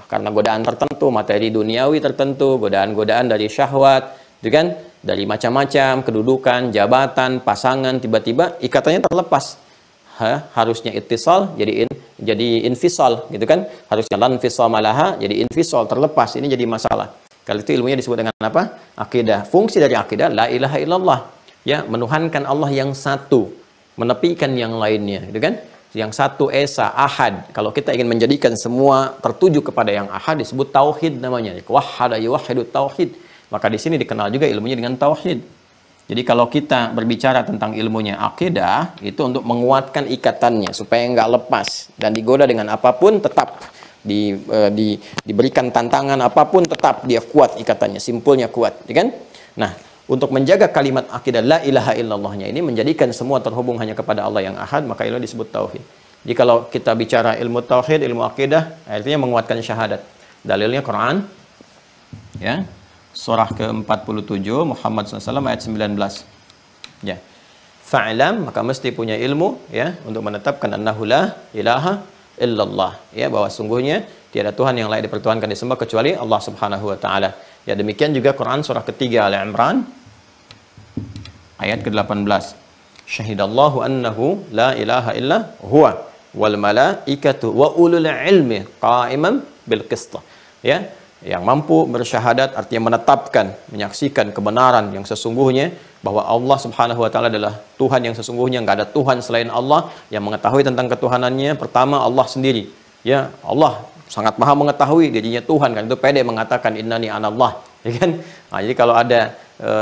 karena godaan tertentu, materi duniawi tertentu, godaan-godaan dari syahwat, itu kan, dari macam-macam, kedudukan, jabatan, pasangan, tiba-tiba ikatannya terlepas. Harusnya ittisal jadi infisal, gitu kan? Harusnya lan fisal malaha jadi infisal, terlepas. Ini jadi masalah. Kalau itu ilmunya disebut dengan apa? Akidah. Fungsi dari akidah la ilaha illallah, ya, menuhankan Allah yang satu, menepikan yang lainnya, gitu kan? yang satu esa, ahad. Kalau kita ingin menjadikan semua tertuju kepada yang ahad, disebut tauhid namanya. Wahhada yuwahhidu tauhid. Maka di sini dikenal juga ilmunya dengan tauhid. Jadi kalau kita berbicara tentang ilmunya akidah, itu untuk menguatkan ikatannya supaya nggak lepas dan digoda dengan apapun tetap diberikan tantangan apapun tetap dia kuat ikatannya, simpulnya kuat, ya kan? Nah, untuk menjaga kalimat akidah la ilaha illallahnya ini menjadikan semua terhubung hanya kepada Allah yang ahad, maka itu disebut tauhid. Jadi kalau kita bicara ilmu tauhid, ilmu akidah, artinya menguatkan syahadat. Dalilnya Quran, ya, surah ke-47 Muhammad SAW ayat 19. Ya, fa'lam, maka mesti punya ilmu, ya, untuk menetapkan annahu la ilaha illallah, ya, bahwa sungguhnya tiada Tuhan yang layak dipertuhankan disembah kecuali Allah Subhanahu wa taala. Ya, demikian juga Quran surah ketiga Al-Imran ayat ke-18. Syahidallahu annahu la ilaha illa huwa wal malaikatu wa ulul ilmi qa'iman bil qist. Ya, yang mampu bersyahadat artinya menetapkan, menyaksikan kebenaran yang sesungguhnya bahwa Allah Subhanahu wa taala adalah Tuhan yang sesungguhnya, enggak ada Tuhan selain Allah, yang mengetahui tentang ketuhanannya pertama Allah sendiri. Ya, Allah sangat maha mengetahui dirinya Tuhan, kan itu pede mengatakan innani anallah, ya kan? Nah, jadi kalau ada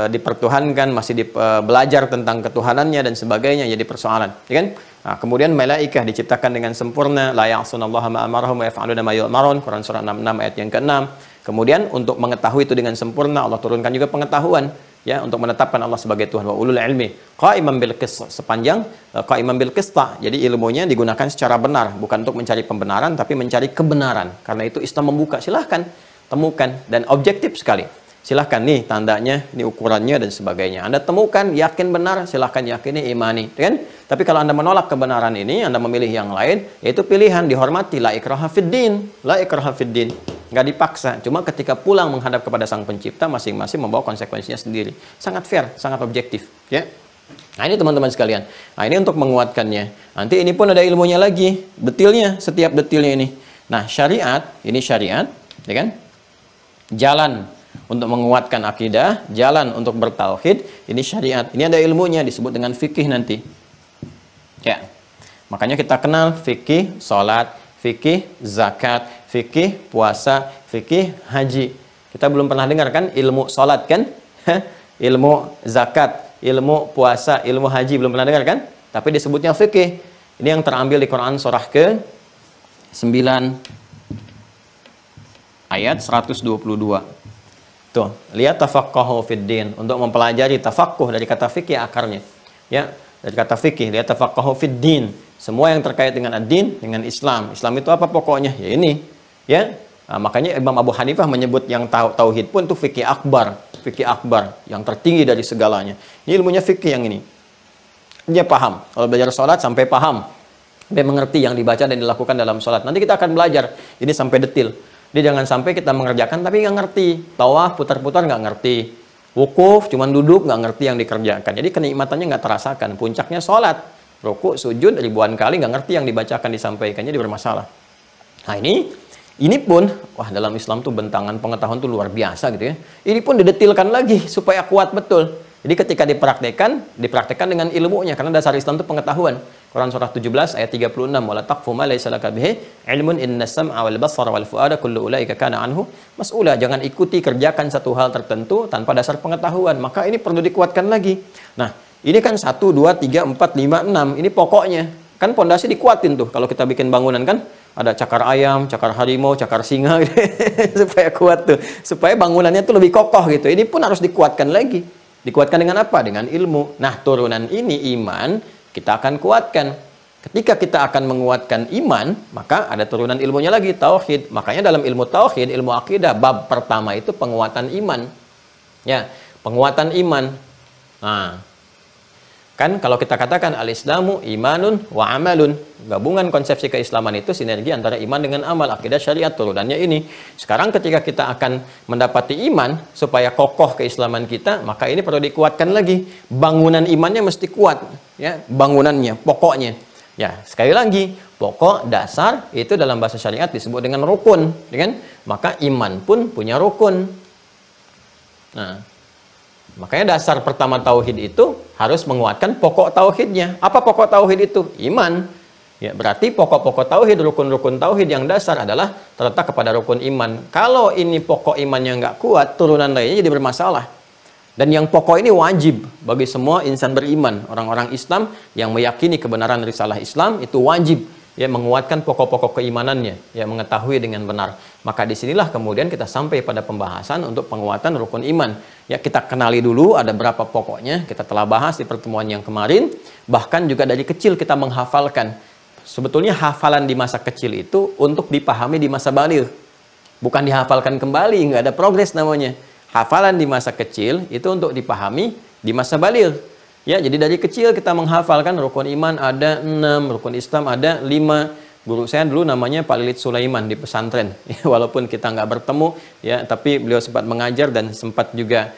dipertuhankan, masih belajar tentang ketuhanannya dan sebagainya, jadi persoalan, ya kan? Nah, kemudian malaikah diciptakan dengan sempurna, la ya'sunallaha ma amarahum wa yaf'aluna ma yu'marun, Quran surah 66 ayat yang ke-6. Kemudian untuk mengetahui itu dengan sempurna, Allah turunkan juga pengetahuan, ya, untuk menetapkan Allah sebagai Tuhan. Wa ulul ilmi qa'iman bil qist, sepanjang qa'iman bil qist. Jadi ilmunya digunakan secara benar, bukan untuk mencari pembenaran tapi mencari kebenaran. Karena itu Islam membuka, silahkan temukan, dan objektif sekali. Silahkan nih tandanya, ini ukurannya dan sebagainya. Anda temukan, yakin benar, silahkan yakini, imani, kan? Tapi kalau Anda menolak kebenaran ini, Anda memilih yang lain, yaitu pilihan, dihormati. La ikraha fid din, la ikraha fid din. Nggak dipaksa, cuma ketika pulang menghadap kepada Sang Pencipta, masing-masing membawa konsekuensinya sendiri. Sangat fair, sangat objektif, ya. Nah, ini teman-teman sekalian. Nah, ini untuk menguatkannya. Nanti ini pun ada ilmunya lagi, detilnya, setiap detilnya ini. Nah, syariat, ini syariat, ya kan? Jalan untuk menguatkan akidah, jalan untuk bertauhid, ini syariat. Ini ada ilmunya, disebut dengan fikih nanti. Ya. Makanya kita kenal fikih salat, fikih zakat, fikih puasa, fikih haji. Kita belum pernah dengar kan ilmu salat kan? Ilmu zakat, ilmu puasa, ilmu haji belum pernah dengar kan? Tapi disebutnya fikih. Ini yang terambil di Quran surah ke-9 ayat 122. Tuh, lihat tafaqquhu fid din, untuk mempelajari tafaqquh dari kata fikih akarnya. Ya, dari kata fikih, lihat tafaqquhu fid din. Semua yang terkait dengan ad-din, dengan Islam. Islam itu apa pokoknya? Ya ini, ya. Nah, makanya Imam Abu Hanifah menyebut yang tauhid pun itu fikih akbar yang tertinggi dari segalanya. Ini ilmunya fikih yang ini. Dia paham. Kalau belajar sholat sampai paham. Dia mengerti yang dibaca dan dilakukan dalam sholat. Nanti kita akan belajar ini sampai detil. Jadi jangan sampai kita mengerjakan tapi nggak ngerti. Tawaf putar-putar nggak ngerti. Wukuf cuman duduk nggak ngerti yang dikerjakan. Jadi kenikmatannya nggak terasakan. Puncaknya sholat. Rukuk, sujud ribuan kali nggak ngerti yang dibacakan disampaikannya, dia bermasalah. Nah ini pun, wah dalam Islam tuh bentangan pengetahuan tuh luar biasa gitu ya. Ini pun didetilkan lagi supaya kuat betul. Jadi ketika dipraktekkan dengan ilmunya, karena dasar Islam itu pengetahuan. Quran surah 17 ayat 36, wala taqfu ma laysa laka bihi ilmun innas sam'a wal basara wal fuada kullu ulaika kana anhu mas'ula. Jangan ikuti kerjakan satu hal tertentu tanpa dasar pengetahuan. Maka ini perlu dikuatkan lagi. Nah, ini kan 1 2 3 4 5 6. Ini pokoknya. Kan pondasi dikuatin tuh kalau kita bikin bangunan kan. Ada cakar ayam, cakar harimau, cakar singa gitu. Supaya kuat tuh. Supaya bangunannya tuh lebih kokoh gitu. Ini pun harus dikuatkan lagi. Dikuatkan dengan apa? Dengan ilmu. Nah, turunan ini iman kita akan kuatkan. Ketika kita akan menguatkan iman, maka ada turunan ilmunya lagi, tauhid. Makanya dalam ilmu tauhid, ilmu akidah, bab pertama itu penguatan iman. Ya, penguatan iman. Nah, kan kalau kita katakan al-islamu imanun wa amalun. Gabungan konsepsi keislaman itu sinergi antara iman dengan amal, akidah syariat, turunannya ini. Sekarang ketika kita akan mendapati iman supaya kokoh keislaman kita, maka ini perlu dikuatkan lagi. Bangunan imannya mesti kuat, ya, bangunannya, pokoknya. Ya, sekali lagi, pokok dasar itu dalam bahasa syariat disebut dengan rukun, ya kan? Maka iman pun punya rukun. Nah, makanya dasar pertama tauhid itu harus menguatkan pokok tauhidnya. Apa pokok tauhid itu? Iman. Ya, berarti pokok-pokok tauhid, rukun-rukun tauhid yang dasar adalah terletak kepada rukun iman. Kalau ini pokok imannya nggak kuat, turunan lainnya jadi bermasalah. Dan yang pokok ini wajib bagi semua insan beriman. Orang-orang Islam yang meyakini kebenaran risalah Islam itu wajib ya menguatkan pokok-pokok keimanannya, ya mengetahui dengan benar. Maka disinilah kemudian kita sampai pada pembahasan untuk penguatan rukun iman. Ya, kita kenali dulu ada berapa pokoknya, kita telah bahas di pertemuan yang kemarin. Bahkan juga dari kecil kita menghafalkan. Sebetulnya hafalan di masa kecil itu untuk dipahami di masa baligh. Bukan dihafalkan kembali, nggak ada progres namanya. Hafalan di masa kecil itu untuk dipahami di masa baligh. Ya, jadi dari kecil kita menghafalkan rukun iman ada 6, rukun Islam ada 5. Guru saya dulu namanya Pak Lilit Sulaiman di pesantren. Ya, walaupun kita nggak bertemu, ya, tapi beliau sempat mengajar dan sempat juga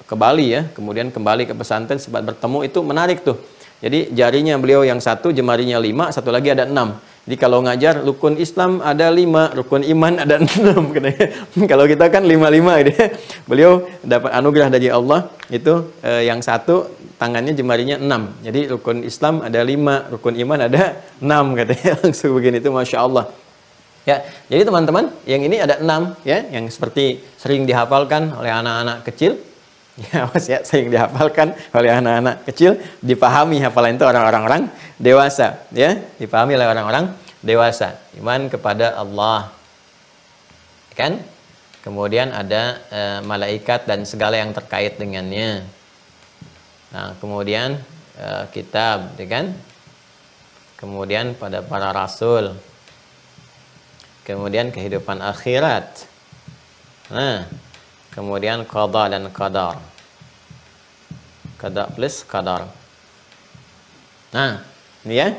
ke Bali ya. Kemudian kembali ke pesantren sempat bertemu, itu menarik tuh. Jadi jarinya beliau yang satu, jemarinya 5, satu lagi ada 6. Jadi kalau ngajar rukun Islam ada 5, rukun iman ada 6. Kalau kita kan 5-5 gitu. Beliau dapat anugerah dari Allah itu yang satu tangannya jemarinya 6. Jadi rukun Islam ada 5, rukun iman ada 6 katanya. Langsung begini itu Masya Allah. Ya, jadi teman-teman yang ini ada 6 ya, yang seperti sering dihafalkan oleh anak-anak kecil. Ya, Mas ya, sering dihafalkan oleh anak-anak kecil, dipahami hafalan itu orang-orang dewasa, ya, dipahami oleh orang-orang dewasa. Iman kepada Allah, kan? Kemudian ada malaikat dan segala yang terkait dengannya. Nah, kemudian kitab, ya kan? Kemudian pada para rasul. Kemudian kehidupan akhirat. Nah, kemudian qada dan qadar. Qada plus qadar. Nah, ini ya,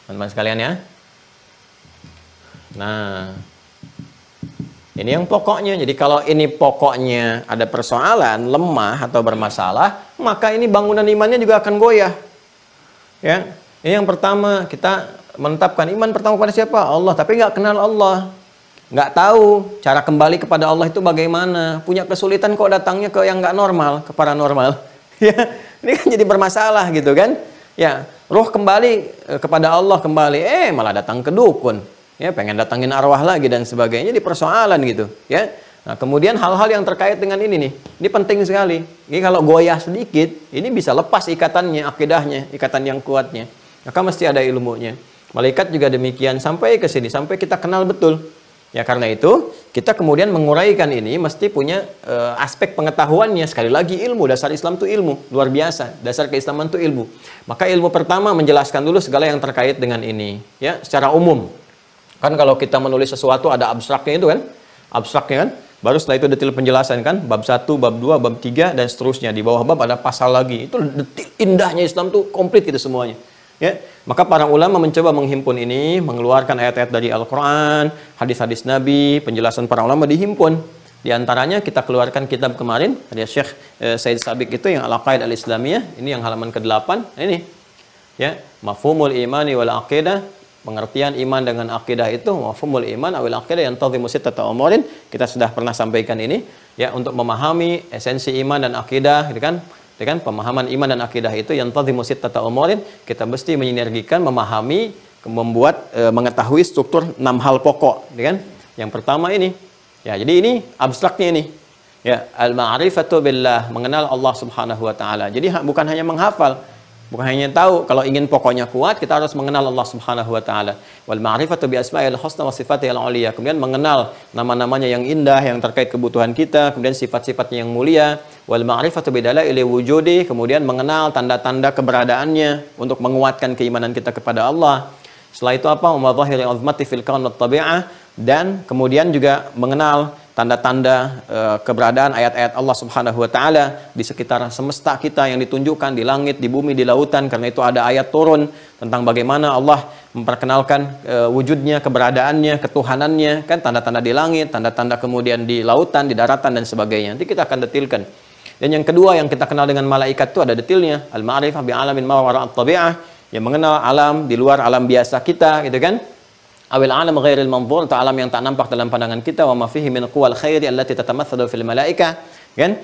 teman-teman sekalian ya. Nah, ini yang pokoknya. Jadi kalau ini pokoknya ada persoalan, lemah atau bermasalah, maka ini bangunan imannya juga akan goyah. Ya, ini yang pertama, kita menetapkan iman pertama kepada siapa? Allah, tapi nggak kenal Allah. Nggak tahu cara kembali kepada Allah itu bagaimana, punya kesulitan kok datangnya ke yang nggak normal, ke paranormal. Ya, ini kan jadi bermasalah gitu kan? Ya, roh kembali kepada Allah kembali, malah datang ke dukun. Ya, pengen datangin arwah lagi dan sebagainya, di persoalan gitu. Ya, nah kemudian hal-hal yang terkait dengan ini nih, ini penting sekali. Ini kalau goyah sedikit, ini bisa lepas ikatannya, akidahnya, ikatan yang kuatnya. Maka mesti ada ilmunya. Malaikat juga demikian sampai ke sini, sampai kita kenal betul. Ya, karena itu kita kemudian menguraikan ini mesti punya aspek pengetahuannya. Sekali lagi ilmu, dasar Islam itu ilmu, luar biasa. Dasar keislaman itu ilmu. Maka ilmu pertama menjelaskan dulu segala yang terkait dengan ini, ya, secara umum. Kan kalau kita menulis sesuatu ada abstraknya itu kan? Abstraknya kan? Baru setelah itu detail penjelasan kan? Bab 1, bab 2, bab 3 dan seterusnya. Di bawah bab ada pasal lagi. Itu detail indahnya Islam tuh komplit gitu semuanya. Ya, maka para ulama mencoba menghimpun ini, mengeluarkan ayat-ayat dari Al-Quran, hadis-hadis Nabi, penjelasan para ulama dihimpun. Di antaranya kita keluarkan kitab kemarin, ada Syekh Said Sabiq itu yang Al-Aqaid Al-Islamiyah, ini yang halaman ke-8, ini. Ya, mafhumul imani wal aqidah, pengertian iman dengan akidah itu, mafhumul iman awil aqidah yang tadhimu sittata umurin, kita sudah pernah sampaikan ini, ya, untuk memahami esensi iman dan akidah, gitu kan? Kan pemahaman iman dan akidah itu yang tadhimu sittata umurin, kita mesti menyinergikan, memahami, membuat mengetahui struktur 6 hal pokok, kan? Yang pertama ini. Ya, jadi ini abstraknya ini. Ya, al-ma'rifatu billah, mengenal Allah Subhanahu wa taala. Jadi bukan hanya menghafal, bukan hanya tahu. Kalau ingin pokoknya kuat, kita harus mengenal Allah Subhanahu wa taala. Wal ma'rifatu bi asma'il husna wa sifatihil 'uliyah. Kemudian mengenal nama-namanya yang indah yang terkait kebutuhan kita, kemudian sifat-sifatnya yang mulia. Wal ma'rifatu bi dalaili wujudi, kemudian mengenal tanda-tanda keberadaannya untuk menguatkan keimanan kita kepada Allah. Setelah itu apa? Madhahiril 'azmati fil kaun wat tabi'ah, dan kemudian juga mengenal tanda-tanda keberadaan ayat-ayat Allah Subhanahu wa taala di sekitar semesta kita yang ditunjukkan di langit, di bumi, di lautan. Karena itu ada ayat turun tentang bagaimana Allah memperkenalkan wujudnya, keberadaannya, ketuhanannya, kan tanda-tanda di langit, tanda-tanda kemudian di lautan, di daratan dan sebagainya. Nanti kita akan detilkan. Dan yang kedua yang kita kenal dengan malaikat itu ada detilnya, al-ma'rifah bi alamin ma wara'at tabi'ah, yang mengenal alam di luar alam biasa kita, gitu kan? Awil alam ghairil manzur, atau alam yang tak nampak dalam pandangan kita, wa ma fihi min quwal khairi allati tatamatsalu fil malaika, kan?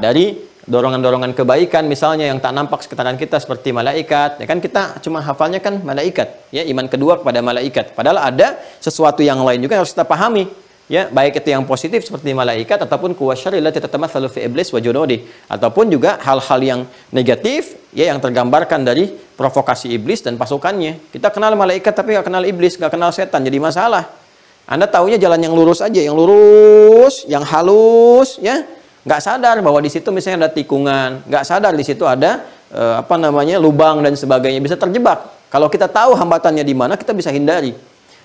Dari dorongan-dorongan kebaikan misalnya yang tak nampak sekitaran kita seperti malaikat, ya kan kita cuma hafalnya kan malaikat, ya iman kedua kepada malaikat. Padahal ada sesuatu yang lain juga yang harus kita pahami, ya baik itu yang positif seperti malaikat ataupun kuwasyaril lati tatamatsalu fi iblis wa junudi, ataupun juga hal-hal yang negatif ya yang tergambarkan dari provokasi iblis dan pasukannya. Kita kenal malaikat tapi nggak kenal iblis, nggak kenal setan, jadi masalah. Anda taunya jalan yang lurus aja, yang lurus, yang halus, ya. Nggak sadar bahwa di situ misalnya ada tikungan, nggak sadar di situ ada lubang dan sebagainya, bisa terjebak. Kalau kita tahu hambatannya di mana, kita bisa hindari.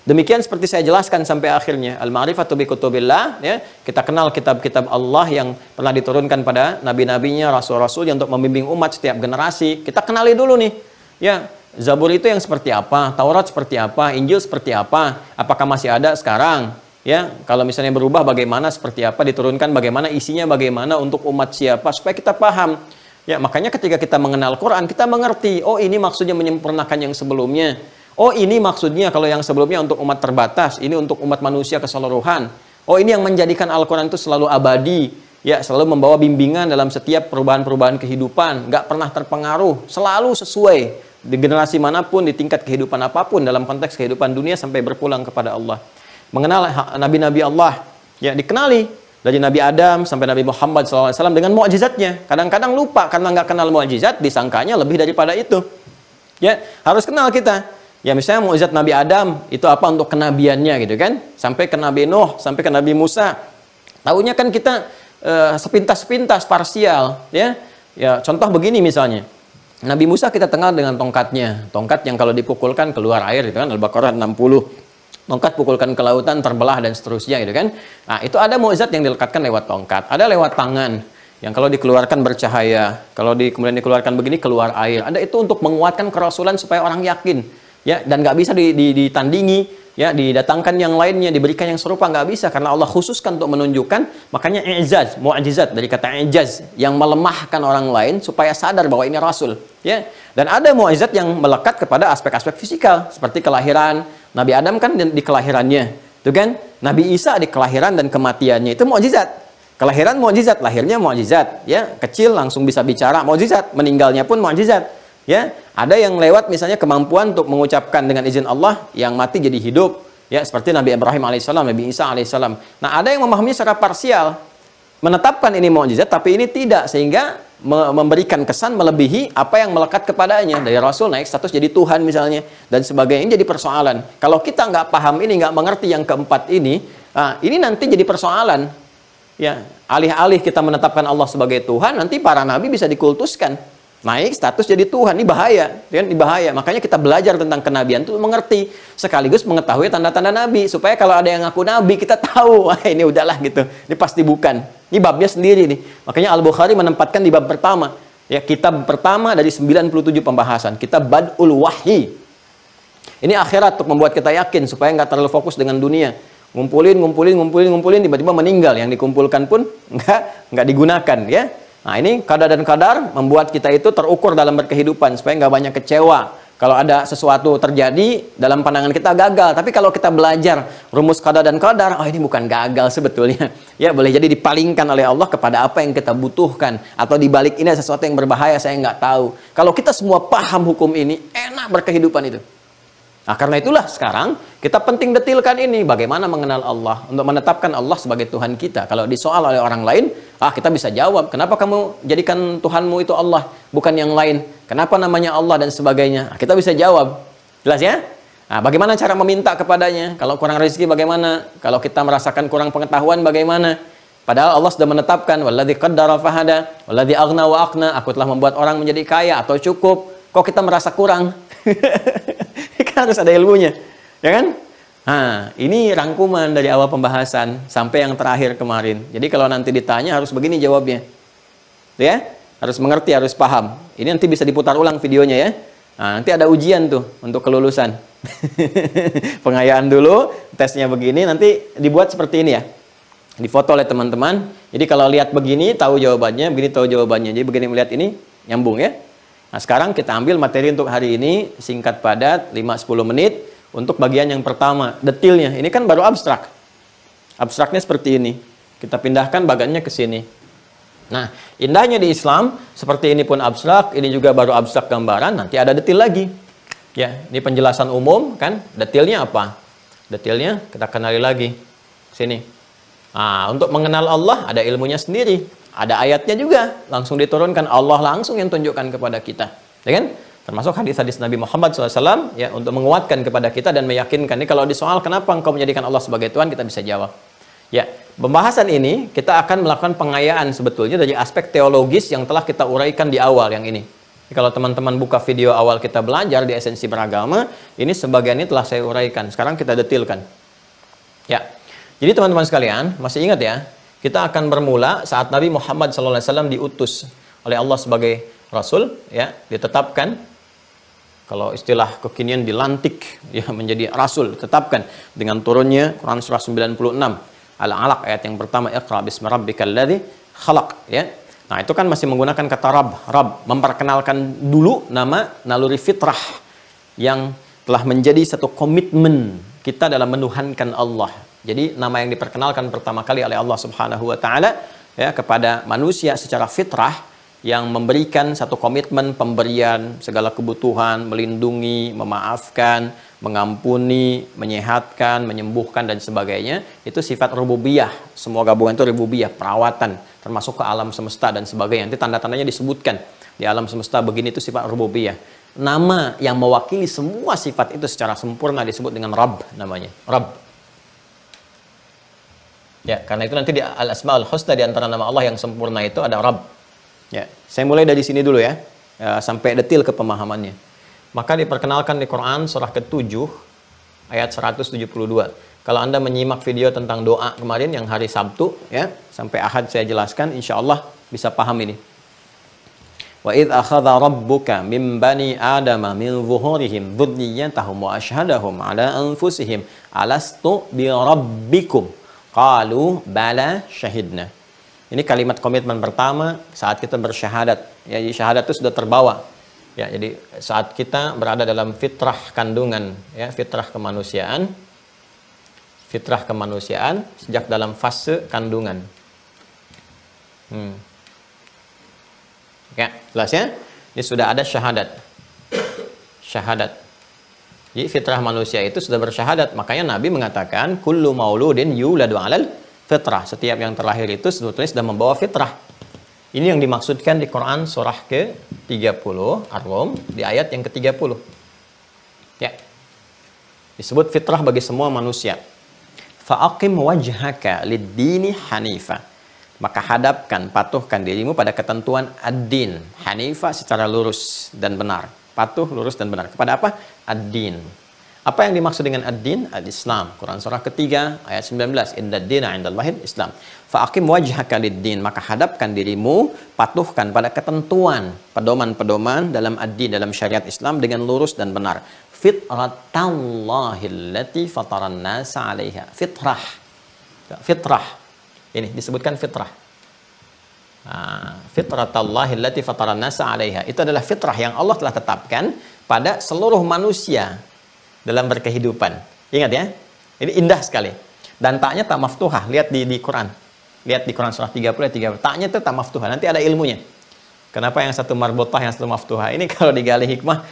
Demikian seperti saya jelaskan sampai akhirnya al-ma'rifatu bi kutubillah, ya. Kita kenal kitab-kitab Allah yang pernah diturunkan pada nabi-nabinya, rasul-rasul yang untuk membimbing umat setiap generasi. Kita kenali dulu nih, ya. Zabur itu yang seperti apa, Taurat seperti apa, Injil seperti apa, apakah masih ada sekarang? Ya, kalau misalnya berubah bagaimana, seperti apa, diturunkan bagaimana, isinya bagaimana, untuk umat siapa, supaya kita paham. Ya, makanya ketika kita mengenal Quran, kita mengerti, oh ini maksudnya menyempurnakan yang sebelumnya. Oh ini maksudnya kalau yang sebelumnya untuk umat terbatas, ini untuk umat manusia keseluruhan. Oh ini yang menjadikan Al-Quran itu selalu abadi, ya selalu membawa bimbingan dalam setiap perubahan-perubahan kehidupan, nggak pernah terpengaruh, selalu sesuai di generasi manapun, di tingkat kehidupan apapun, dalam konteks kehidupan dunia sampai berpulang kepada Allah. Mengenal nabi-nabi Allah, ya dikenali dari Nabi Adam sampai Nabi Muhammad SAW dengan mukjizatnya. Kadang-kadang lupa karena nggak kenal mukjizat, disangkanya lebih daripada itu. Ya harus kenal kita. Ya misalnya mukjizat Nabi Adam itu apa untuk kenabiannya gitu kan? Sampai ke Nabi Nuh, sampai ke Nabi Musa. Tahunya kan kita sepintas-sepintas parsial, ya. Ya contoh begini misalnya. Nabi Musa kita kenal dengan tongkatnya. Tongkat yang kalau dipukulkan keluar air itu kan Al-Baqarah 60. Tongkat pukulkan ke lautan terbelah dan seterusnya gitu kan. Nah, itu ada mukjizat yang dilekatkan lewat tongkat, ada lewat tangan yang kalau dikeluarkan bercahaya, kalau kemudian dikeluarkan begini keluar air. Ada itu untuk menguatkan kerasulan supaya orang yakin, ya, dan nggak bisa ditandingi, ya, didatangkan yang lainnya, diberikan yang serupa, nggak bisa karena Allah khususkan untuk menunjukkan. Makanya i'jaz, mukjizat dari kata i'jaz yang melemahkan orang lain supaya sadar bahwa ini rasul, ya. Dan ada mukjizat yang melekat kepada aspek-aspek fisikal seperti kelahiran. Nabi Adam kan di kelahirannya, itu kan? Nabi Isa di kelahiran dan kematiannya itu mukjizat. Kelahiran mukjizat, lahirnya mukjizat, ya. Kecil langsung bisa bicara, mukjizat. Meninggalnya pun mukjizat, ya. Ada yang lewat misalnya kemampuan untuk mengucapkan dengan izin Allah yang mati jadi hidup, ya, seperti Nabi Ibrahim alaihissalam, Nabi Isa alaihissalam. Nah, ada yang memahami secara parsial, menetapkan ini mukjizat tapi ini tidak, sehingga memberikan kesan melebihi apa yang melekat kepadanya. Dari Rasul naik status jadi Tuhan misalnya dan sebagainya, jadi persoalan. Kalau kita nggak paham ini, nggak mengerti yang keempat ini nanti jadi persoalan. Ya, alih-alih kita menetapkan Allah sebagai Tuhan, nanti para nabi bisa dikultuskan, naik status jadi Tuhan. Ini bahaya, kan? Ini bahaya. Makanya kita belajar tentang kenabian itu mengerti, sekaligus mengetahui tanda-tanda nabi, supaya kalau ada yang ngaku nabi kita tahu, wah ini udahlah gitu, ini pasti bukan. Ini babnya sendiri nih. Makanya Al-Bukhari menempatkan di bab pertama, ya, kitab pertama dari 97 pembahasan, kitab Bad'ul Wahyi. Ini akhirat untuk membuat kita yakin supaya nggak terlalu fokus dengan dunia. Ngumpulin, tiba-tiba meninggal, yang dikumpulkan pun nggak digunakan, ya. Nah, ini qada dan qadar membuat kita itu terukur dalam berkehidupan supaya nggak banyak kecewa. Kalau ada sesuatu terjadi dalam pandangan kita gagal, tapi kalau kita belajar rumus qada dan qadar, oh ini bukan gagal sebetulnya. Ya, boleh jadi dipalingkan oleh Allah kepada apa yang kita butuhkan, atau dibalik ini ada sesuatu yang berbahaya saya nggak tahu. Kalau kita semua paham hukum ini, enak berkehidupan itu. Nah, karena itulah sekarang kita penting detilkan ini, bagaimana mengenal Allah, untuk menetapkan Allah sebagai Tuhan kita. Kalau disoal oleh orang lain, kita bisa jawab, kenapa kamu jadikan Tuhanmu itu Allah, bukan yang lain? Kenapa namanya Allah dan sebagainya? Kita bisa jawab. Jelas ya? Nah, bagaimana cara meminta kepadanya? Kalau kurang rezeki bagaimana? Kalau kita merasakan kurang pengetahuan bagaimana? Padahal Allah sudah menetapkan, walladzi qaddara fahada, walladzi aghna wa aqna, aku telah membuat orang menjadi kaya atau cukup. Kok kita merasa kurang? Kan harus ada ilmunya, ya kan? Nah, ini rangkuman dari awal pembahasan sampai yang terakhir kemarin. Jadi kalau nanti ditanya harus begini jawabnya, ya, harus mengerti, harus paham. Ini nanti bisa diputar ulang videonya, ya. Nah, nanti ada ujian tuh untuk kelulusan. Pengayaan dulu, tesnya begini, nanti dibuat seperti ini ya, difoto oleh teman-teman. Jadi kalau lihat begini tahu jawabannya, begini tahu jawabannya. Jadi begini melihat ini nyambung ya. Nah, sekarang kita ambil materi untuk hari ini, singkat padat, 5-10 menit. Untuk bagian yang pertama, detilnya. Ini kan baru abstrak. Abstraknya seperti ini. Kita pindahkan bagannya ke sini. Nah, indahnya di Islam, seperti ini pun abstrak, ini juga baru abstrak gambaran, nanti ada detil lagi. Ya, ini penjelasan umum kan, detilnya apa? Detilnya kita kenali lagi. Sini. Nah, untuk mengenal Allah ada ilmunya sendiri, ada ayatnya juga, langsung diturunkan Allah langsung yang tunjukkan kepada kita. Ya kan? Termasuk hadis-hadis Nabi Muhammad SAW ya, untuk menguatkan kepada kita dan meyakinkan. Ini kalau disoal kenapa engkau menjadikan Allah sebagai Tuhan, kita bisa jawab. Ya, pembahasan ini kita akan melakukan pengayaan sebetulnya dari aspek teologis yang telah kita uraikan di awal yang ini. Kalau teman-teman buka video awal kita belajar di esensi beragama, ini sebagian ini telah saya uraikan. Sekarang kita detilkan. Ya, jadi teman-teman sekalian, masih ingat ya, kita akan bermula saat Nabi Muhammad SAW diutus oleh Allah sebagai Rasul, ya, ditetapkan. Kalau istilah kekinian dilantik ya menjadi Rasul, ditetapkan dengan turunnya Quran surah 96. Al-Alaq ayat yang pertama, Iqra bismi rabbikal ladzi khalaq, ya. Nah, itu kan masih menggunakan kata Rabb, memperkenalkan dulu nama naluri fitrah yang telah menjadi satu komitmen kita dalam menuhankan Allah. Jadi nama yang diperkenalkan pertama kali oleh Allah Subhanahu wa taala ya kepada manusia secara fitrah yang memberikan satu komitmen pemberian segala kebutuhan, melindungi, memaafkan, mengampuni, menyehatkan, menyembuhkan dan sebagainya, itu sifat rububiyah. Semua gabungan itu rububiyah, perawatan, termasuk ke alam semesta dan sebagainya. Nanti tanda-tandanya disebutkan di alam semesta begini, itu sifat rububiyah. Nama yang mewakili semua sifat itu secara sempurna disebut dengan Rabb namanya. Rabb. Ya, karena itu nanti di Al-Asmaul Husna di antara nama Allah yang sempurna itu ada Rabb. Ya, saya mulai dari sini dulu ya, sampai detil ke pemahamannya. Maka diperkenalkan di Quran surah ke-7 ayat 172. Kalau Anda menyimak video tentang doa kemarin yang hari Sabtu ya, sampai Ahad saya jelaskan, insya Allah bisa paham ini. Wa idh akhadha rabbuka min bani adama min zuhurihim dzurriyyatahum wa ashhadahum ala anfusihim alastu bi rabbikum qalu bala syahidna. Ini kalimat komitmen pertama saat kita bersyahadat. Ya, jadi syahadat itu sudah terbawa. Ya, jadi saat kita berada dalam fitrah kandungan, ya, fitrah kemanusiaan sejak dalam fase kandungan. Ya, jelas ya? Ini sudah ada syahadat. Syahadat. Jadi fitrah manusia itu sudah bersyahadat. Makanya Nabi mengatakan, kullu mauludin yuladu 'alal fitrah. Setiap yang terlahir itu sebetulnya sudah membawa fitrah. Ini yang dimaksudkan di Quran surah ke-30 Ar-Rum di ayat yang ke-30. Ya. Disebut fitrah bagi semua manusia. Fa'aqim wajhaka lid-dini hanifa. Maka hadapkan, patuhkan dirimu pada ketentuan ad-din. Hanifa secara lurus dan benar. Patuh, lurus dan benar. Kepada apa? Ad-din. Apa yang dimaksud dengan ad-din? Al-Islam. Quran surah ketiga ayat 19. Inna ad-dina 'indallahil Islam. Fa'aqim wajhaka lid-din. Maka hadapkan dirimu, patuhkan pada ketentuan, pedoman-pedoman dalam ad-din, dalam syariat Islam dengan lurus dan benar. Fitratallahi allati fataran nasa 'alaiha. Fitrah. Fitrah. Ini disebutkan fitrah. Fitratallahi allati fataran nasa 'alaiha. Itu adalah fitrah yang Allah telah tetapkan pada seluruh manusia dalam berkehidupan. Ingat ya, ini indah sekali. Dan taknya tak maftuhah. Lihat di Quran. Lihat di Quran surah 30 ayat 30. Taknya itu tak maftuhah. Nanti ada ilmunya. Kenapa yang satu marbotah, yang satu maftuhah? Ini kalau digali hikmah,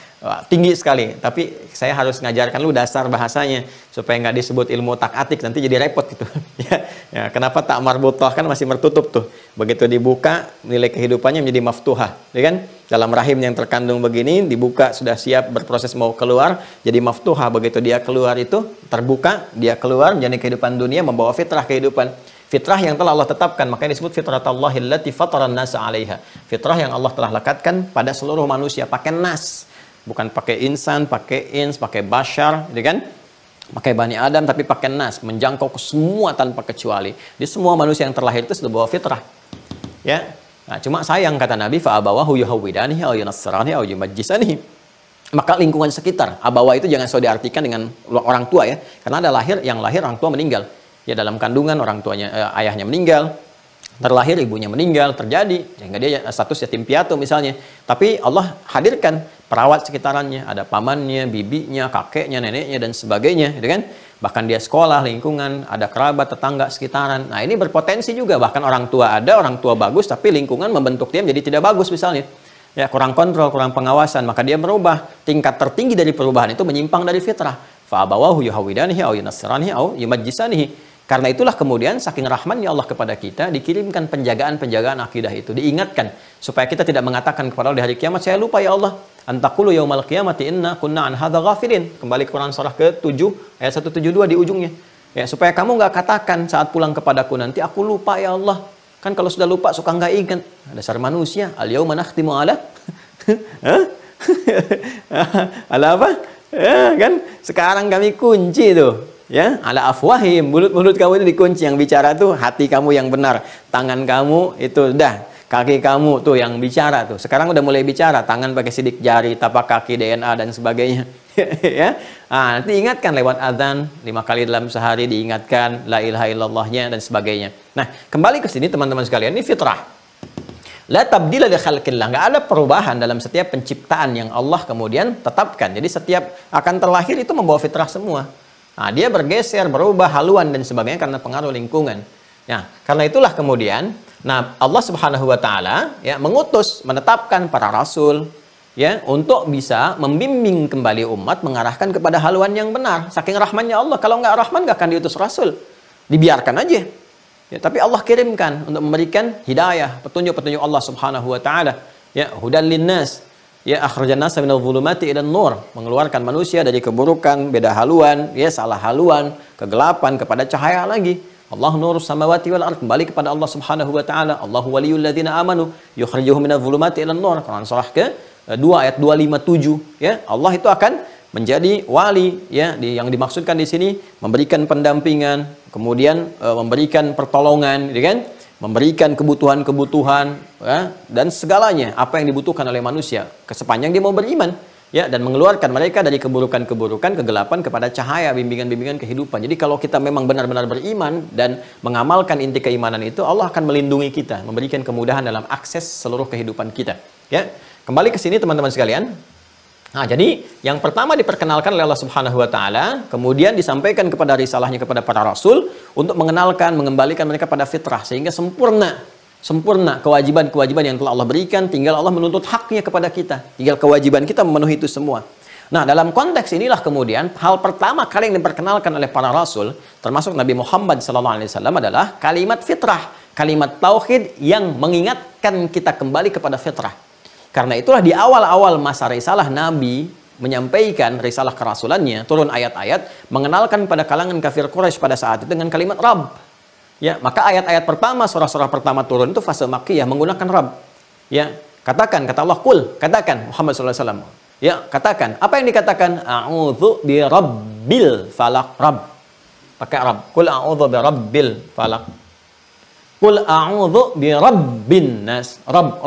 tinggi sekali. Tapi saya harus ngajarkan lu dasar bahasanya. Supaya nggak disebut ilmu tak-atik. Nanti jadi repot gitu. Ya, kenapa tak marbotah? Kan masih tertutup tuh. Begitu dibuka, nilai kehidupannya menjadi maftuhah. Ya kan? Dalam rahim yang terkandung begini, dibuka, sudah siap berproses mau keluar, jadi maftuhah. Begitu dia keluar itu, terbuka, dia keluar, menjadi kehidupan dunia, membawa fitrah kehidupan. Fitrah yang telah Allah tetapkan, makanya disebut fitratallahi allati fataran nasa 'alaiha. Fitrah yang Allah telah lekatkan pada seluruh manusia, pakai nas. Bukan pakai insan, pakai ins, pakai bashar, gitu kan? Pakai Bani Adam, tapi pakai nas, menjangkau ke semua tanpa kecuali. Di semua manusia yang terlahir itu sudah bawa fitrah. Ya. Nah, cuma sayang kata Nabi, fa abawahu yuhawwidanihi aw yunassiranihi aw yumajjisanihi. Maka lingkungan sekitar, abawa itu jangan selalu diartikan dengan orang tua ya. Karena ada yang lahir orang tua meninggal. Ya dalam kandungan orang tuanya, ayahnya meninggal, terlahir ibunya meninggal, terjadi sehingga dia status yatim piatu misalnya. Tapi Allah hadirkan perawat sekitarannya, ada pamannya, bibinya, kakeknya, neneknya dan sebagainya, gitu kan? bahkan dia sekolah, lingkungan, ada kerabat, tetangga, sekitaran. Nah, ini berpotensi juga, bahkan orang tua ada, orang tua bagus, tapi lingkungan membentuk dia menjadi tidak bagus misalnya. Ya, kurang kontrol, kurang pengawasan, maka dia berubah. Tingkat tertinggi dari perubahan itu menyimpang dari fitrah. Fa abawahu yuhawidanihi au yunassiranihi au yumajjisanihi. Karena itulah kemudian saking rahmannya Allah kepada kita, dikirimkan penjagaan-penjagaan akidah itu, diingatkan supaya kita tidak mengatakan kepada Allah di hari kiamat, saya lupa ya Allah, antakulu yaumal qiyamati inna kunna an hadza ghafilin. Kembali ke Quran surah ke-7 ayat 172 di ujungnya. Ya, supaya kamu nggak katakan saat pulang kepadaku nanti, aku lupa ya Allah. Kan kalau sudah lupa suka nggak ingat. Dasar manusia, al yauma nakhtimu ala ala apa? Ya, kan sekarang kami kunci tuh. Ya, ala afwahim, mulut-mulut kamu itu dikunci, yang bicara tuh hati kamu yang benar, tangan kamu itu udah, kaki kamu tuh yang bicara tuh. Sekarang udah mulai bicara, tangan pakai sidik jari, tapak kaki, DNA dan sebagainya. Ya. Ah, nanti ingatkan lewat azan 5 kali dalam sehari, diingatkan la ilaha illallahnya dan sebagainya. Nah, kembali ke sini teman-teman sekalian, ini fitrah. La tabdila li khalqillah, enggak ada perubahan dalam setiap penciptaan yang Allah kemudian tetapkan. Jadi setiap akan terlahir itu membawa fitrah semua. Nah, dia bergeser, berubah, haluan dan sebagainya karena pengaruh lingkungan. Ya, karena itulah kemudian, nah Allah Subhanahu wa taala ya mengutus, menetapkan para rasul ya untuk bisa membimbing kembali umat mengarahkan kepada haluan yang benar. Saking rahmannya Allah, kalau nggak rahman nggak akan diutus rasul. Dibiarkan aja. Ya, tapi Allah kirimkan untuk memberikan hidayah, petunjuk-petunjuk Allah Subhanahu wa taala. Ya, hudan linnas. Ya, akhrajan nasa minadh dhulumati ilan nur, mengeluarkan manusia dari keburukan, beda haluan, ya salah haluan, kegelapan kepada cahaya lagi. Allah nurus samawati wal ardh, kembali kepada Allah Subhanahu wa taala. Allahu waliyul ladzina amanu yukhrijuhum minadh dhulumati ilan nur. Quran surah ke-2 ayat 257, ya. Allah itu akan menjadi wali, ya, yang dimaksudkan di sini memberikan pendampingan, kemudian memberikan pertolongan, gitu kan? Memberikan kebutuhan-kebutuhan ya, dan segalanya apa yang dibutuhkan oleh manusia sepanjang dia mau beriman ya, dan mengeluarkan mereka dari keburukan-keburukan, kegelapan kepada cahaya, bimbingan-bimbingan kehidupan. Jadi kalau kita memang benar-benar beriman dan mengamalkan inti keimanan itu, Allah akan melindungi kita, memberikan kemudahan dalam akses seluruh kehidupan kita ya. Kembali ke sini teman-teman sekalian. Nah, jadi yang pertama diperkenalkan oleh Allah Subhanahu wa taala, kemudian disampaikan kepada risalahnya kepada para rasul untuk mengenalkan, mengembalikan mereka pada fitrah sehingga sempurna kewajiban-kewajiban yang telah Allah berikan, tinggal Allah menuntut haknya kepada kita. Tinggal kewajiban kita memenuhi itu semua. Nah, dalam konteks inilah kemudian hal pertama kali yang diperkenalkan oleh para rasul, termasuk Nabi Muhammad SAW adalah kalimat fitrah, kalimat tauhid yang mengingatkan kita kembali kepada fitrah. Karena itulah di awal-awal masa risalah Nabi menyampaikan risalah kerasulannya, turun ayat-ayat mengenalkan pada kalangan kafir Quraisy pada saat itu dengan kalimat Rabb. Ya, maka ayat-ayat pertama, surah-surah pertama turun itu fase Makkiyah menggunakan Rabb. Ya, katakan, kata Allah, kul, katakan Muhammad SAW. Ya, katakan. Apa yang dikatakan? A'udzu bi rabbil falaq. Rabb. Pakai Rabb. Kul a'udzu bi rabbil falaq. Qul a'udzu bi rabbin nas. Rabb.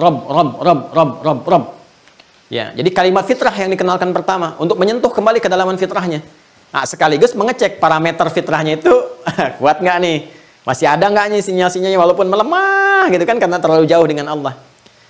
Ya, jadi kalimat fitrah yang dikenalkan pertama untuk menyentuh kembali kedalaman fitrahnya. Nah, sekaligus mengecek parameter fitrahnya itu kuat nggak nih? Masih ada nggak nih sinyal-sinyalnya walaupun melemah gitu kan karena terlalu jauh dengan Allah.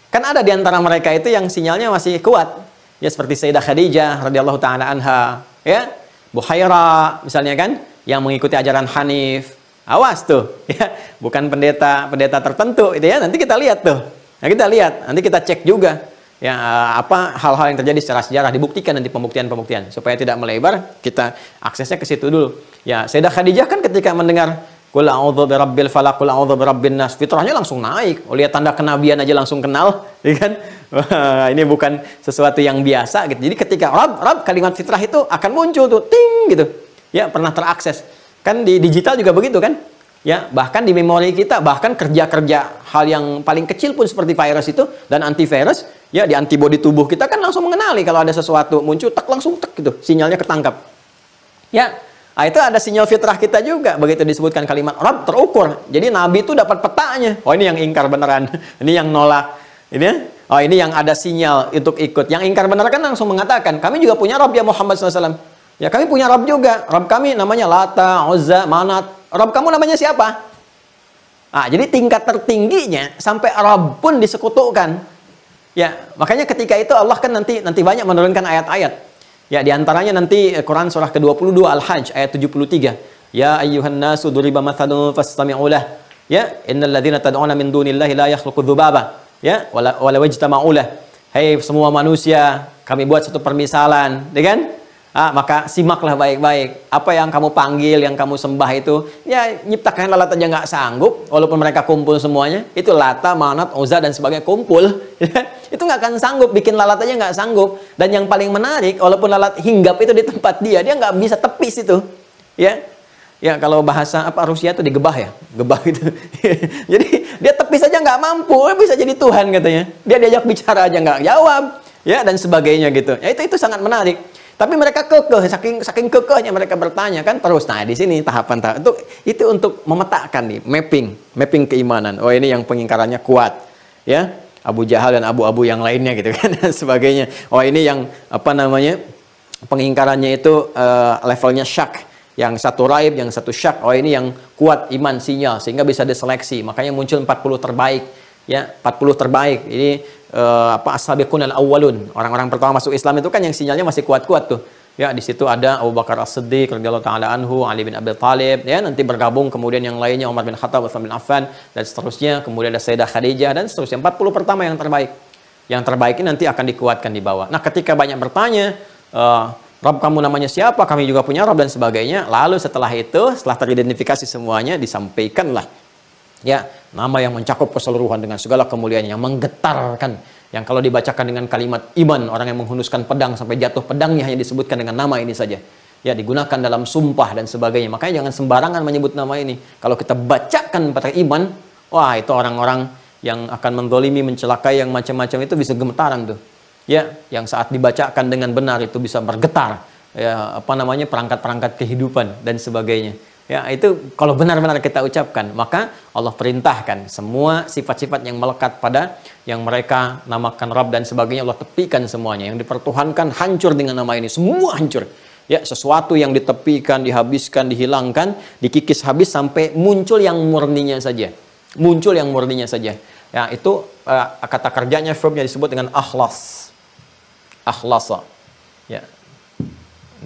Kan ada di antara mereka itu yang sinyalnya masih kuat. Ya seperti Sayyidah Khadijah radhiyallahu taala anha, ya. Buhaira misalnya kan yang mengikuti ajaran Hanif. Awas tuh, ya, bukan pendeta tertentu, itu ya. Nanti kita lihat tuh, nah, kita lihat, nanti kita cek juga, ya apa hal-hal yang terjadi secara sejarah, dibuktikan nanti pembuktian supaya tidak melebar, kita aksesnya ke situ dulu. Ya, Sayyidah Khadijah kan ketika mendengar Qul a'udzu birabbil falaq, qul a'udzu birabbin nas, fitrahnya langsung naik. Lihat tanda kenabian aja langsung kenal, ya kan? Wah, ini bukan sesuatu yang biasa gitu. Jadi ketika Rabb kalimat fitrah itu akan muncul tuh, ting gitu, ya pernah terakses. Kan di digital juga begitu kan? Ya, bahkan di memori kita, bahkan kerja-kerja hal yang paling kecil pun seperti virus itu dan antivirus, ya di antibodi tubuh kita kan langsung mengenali kalau ada sesuatu muncul, tak langsung tek gitu, sinyalnya ketangkap. Ya, nah, itu ada sinyal fitrah kita juga, begitu disebutkan kalimat Rabb terukur. Jadi Nabi itu dapat petanya. Oh, ini yang ingkar beneran, ini yang nolak, ini ya? Oh, ini yang ada sinyal untuk ikut. Yang ingkar beneran kan langsung mengatakan, kami juga punya Rabb ya Muhammad SAW. Ya, kami punya Rabb juga. Rabb kami namanya Lata, Uzza, Manat. Rabb kamu namanya siapa? Ah, jadi tingkat tertingginya sampai Rabb pun disekutukan. Ya, makanya ketika itu Allah kan nanti banyak menurunkan ayat-ayat. Ya, di antaranya nanti Quran surah ke-22 Al-Hajj ayat 73. Ya ayyuhan nasu duriba mathalun fastami'u lah. Ya, innal ladzina tad'una min dunillahi la yakhluqu dzubaba. Ya, wala wajtama'u lah. Hei semua manusia, kami buat satu permisalan, ya kan? Maka simaklah baik-baik. Apa yang kamu panggil, yang kamu sembah itu, ya nyiptakan lalat aja nggak sanggup, walaupun mereka kumpul semuanya. Itu Lata, Manat, Uzza dan sebagainya kumpul. Itu nggak akan sanggup, bikin lalat aja nggak sanggup. Dan yang paling menarik, walaupun lalat hinggap itu di tempat dia nggak bisa tepis itu. Ya kalau bahasa apa Rusia itu digebah ya, gebah itu. Jadi dia tepis aja nggak mampu, bisa jadi Tuhan katanya. Dia diajak bicara aja nggak jawab, ya dan sebagainya gitu. Ya itu sangat menarik. Tapi mereka kekeh, saking kekehnya mereka bertanya kan terus. Nah di sini tahapan itu untuk memetakan nih, mapping keimanan. Oh ini yang pengingkarannya kuat, ya Abu Jahal dan abu-abu yang lainnya gitu kan dan sebagainya. Oh ini yang apa namanya pengingkarannya itu levelnya syak, yang satu raib, yang satu syak. Oh ini yang kuat iman sinyal sehingga bisa diseleksi. Makanya muncul 40 terbaik, ya 40 terbaik. Ini as-sabiqun al-awwalun, orang-orang pertama masuk Islam itu kan yang sinyalnya masih kuat-kuat tuh. Ya di situ ada Abu Bakar As-Siddiq radhiyallahu taala anhu, Ali bin Abi Thalib, ya nanti bergabung kemudian yang lainnya Umar bin Khattab, Utsman bin Affan dan seterusnya, kemudian ada Sayyidah Khadijah dan seterusnya. 40 pertama yang terbaik. Yang terbaik ini nanti akan dikuatkan di bawah. Nah, ketika banyak bertanya, Rabb kamu namanya siapa? Kami juga punya Rabb dan sebagainya. Lalu setelah itu, setelah teridentifikasi semuanya, disampaikanlah ya nama yang mencakup keseluruhan dengan segala kemuliaan yang menggetarkan, yang kalau dibacakan dengan kalimat iman, orang yang menghunuskan pedang sampai jatuh pedangnya hanya disebutkan dengan nama ini saja, ya digunakan dalam sumpah dan sebagainya. Makanya jangan sembarangan menyebut nama ini. Kalau kita bacakan pakai iman, wah itu orang-orang yang akan mendolimi, mencelakai, yang macam-macam itu bisa gemetaran tuh, ya yang saat dibacakan dengan benar itu bisa bergetar, ya apa namanya perangkat-perangkat kehidupan dan sebagainya. Ya itu kalau benar-benar kita ucapkan, maka Allah perintahkan semua sifat-sifat yang melekat pada yang mereka namakan Rabb dan sebagainya, Allah tepikan semuanya. Yang dipertuhankan hancur dengan nama ini, semua hancur. Ya sesuatu yang ditepikan, dihabiskan, dihilangkan, dikikis habis sampai muncul yang murninya saja. Muncul yang murninya saja. Ya itu kata kerjanya, verbnya disebut dengan akhlas. Akhlasa. Ya.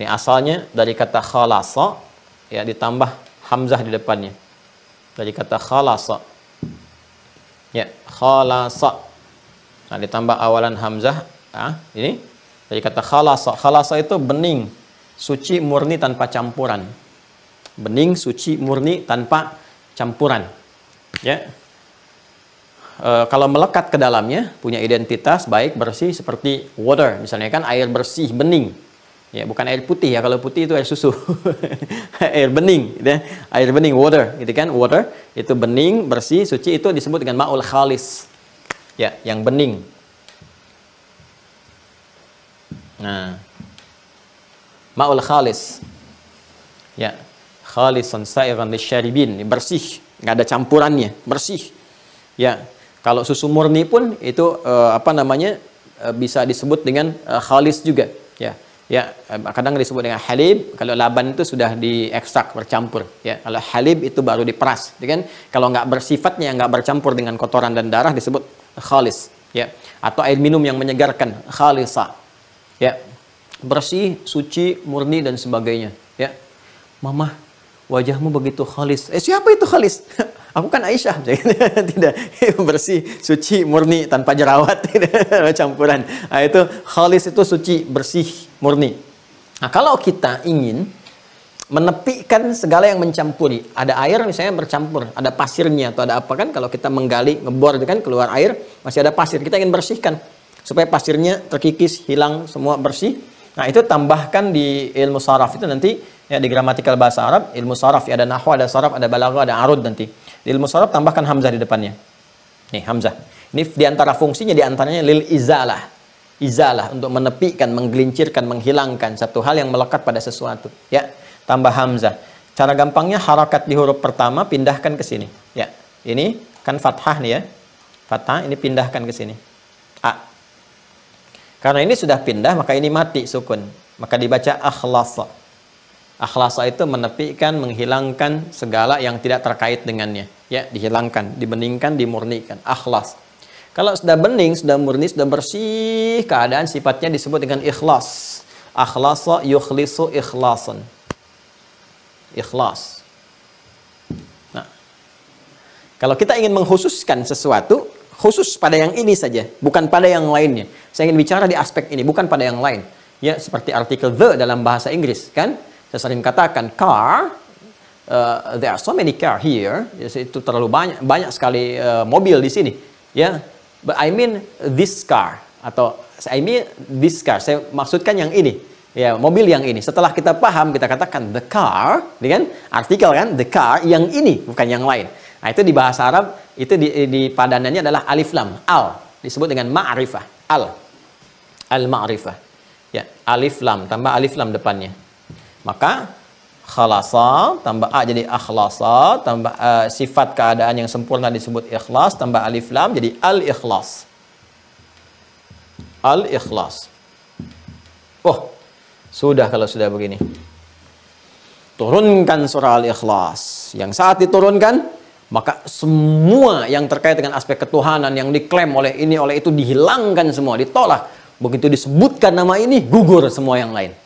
Ini asalnya dari kata khalasa, ya ditambah hamzah di depannya dari kata khalasa, ya khalasa, nah ditambah awalan hamzah, ini dari kata khalasa. Khalasa itu bening, suci, murni tanpa campuran. Bening, suci, murni tanpa campuran, ya. Kalau melekat ke dalamnya punya identitas baik, bersih seperti water misalnya kan, air bersih, bening. Ya, bukan air putih ya, kalau putih itu air susu. Air bening, gitu ya. Air bening, water, gitu kan? Water itu bening, bersih, suci, itu disebut dengan ma'ul khalis. Ya, yang bening. Nah, ma'ul khalis. Ya, khalisan sa'iran lisyaribin, bersih, nggak ada campurannya, bersih. Ya, kalau susu murni pun itu bisa disebut dengan khalis juga, ya. Ya, kadang disebut dengan halib. Kalau laban itu sudah diekstrak, bercampur. Ya, kalau halib itu baru diperas. Kan? Kalau nggak bersifatnya, nggak bercampur dengan kotoran dan darah disebut khalis. Ya, atau air minum yang menyegarkan, khalisa. Ya, bersih, suci, murni dan sebagainya. Ya, Mama, wajahmu begitu khalis. Siapa itu khalis? Aku kan Aisyah. Tidak, bersih, suci, murni, tanpa jerawat, tidak campuran. Nah, itu khalis itu suci, bersih, murni. Nah, kalau kita ingin menepikan segala yang mencampuri, ada air misalnya bercampur, ada pasirnya atau ada apa kan, kalau kita menggali, ngebor itu kan keluar air, masih ada pasir. Kita ingin bersihkan supaya pasirnya terkikis, hilang, semua bersih. Nah, itu tambahkan di ilmu saraf itu nanti, ya di gramatikal bahasa Arab, ilmu saraf, ya ada nahwu, ada saraf, ada balaghah, ada arud nanti. Di ilmu saraf tambahkan hamzah di depannya. Nih, hamzah. Ini diantara fungsinya, diantaranya lil izalah. Izalah, untuk menepikan, menggelincirkan, menghilangkan satu hal yang melekat pada sesuatu. Ya, tambah hamzah. Cara gampangnya, harakat di huruf pertama pindahkan ke sini. Ya, ini kan fathah nih ya. Fathah, ini pindahkan ke sini. A. Karena ini sudah pindah, maka ini mati sukun. Maka dibaca akhlasa. Akhlasa itu menepikan, menghilangkan segala yang tidak terkait dengannya. Ya, dihilangkan, dibeningkan, dimurnikan. Akhlas. Kalau sudah bening, sudah murni, sudah bersih, keadaan sifatnya disebut dengan ikhlas. Akhlasa yukhlisu ikhlasan. Ikhlas. Nah, kalau kita ingin mengkhususkan sesuatu, khusus pada yang ini saja, bukan pada yang lainnya. Saya ingin bicara di aspek ini, bukan pada yang lain. Ya, seperti artikel the dalam bahasa Inggris, kan? Saya sering katakan car, there are so many car here. Ya, itu terlalu banyak sekali mobil di sini. Ya, but I mean this car, atau I mean this car. Saya maksudkan yang ini. Ya, mobil yang ini. Setelah kita paham, kita katakan the car, kan? Artikel kan, the car yang ini, bukan yang lain. Nah, itu di bahasa Arab, itu di padanannya adalah alif lam, al. Disebut dengan ma'rifah, al-ma'rifah. Ya, alif lam, tambah alif lam depannya. Maka, khalasa, tambah a jadi akhlasa, tambah sifat keadaan yang sempurna disebut ikhlas, tambah alif lam jadi al-ikhlas. Al-ikhlas. Oh, sudah kalau sudah begini. Turunkan surah Al-Ikhlas. Yang saat diturunkan, maka semua yang terkait dengan aspek ketuhanan yang diklaim oleh ini, oleh itu dihilangkan semua, ditolak. Begitu disebutkan nama ini, gugur semua yang lain.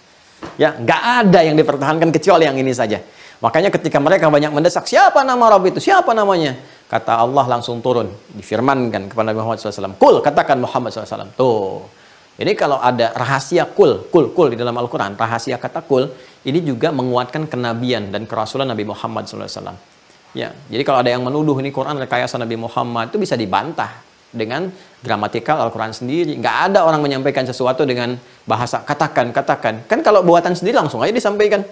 Ya, nggak ada yang dipertahankan kecuali yang ini saja. Makanya ketika mereka banyak mendesak, siapa nama Rabb itu? Siapa namanya? Kata Allah langsung turun, difirmankan kepada Nabi Muhammad SAW. Kul, katakan Muhammad SAW. Tuh. Ini kalau ada rahasia kul di dalam Al-Quran, rahasia kata kul, ini juga menguatkan kenabian dan kerasulan Nabi Muhammad SAW. Ya, jadi kalau ada yang menuduh ini Quran rekayasa Nabi Muhammad, itu bisa dibantah dengan gramatikal Al-Quran sendiri. Nggak ada orang menyampaikan sesuatu dengan bahasa katakan. Kan kalau buatan sendiri langsung aja disampaikan.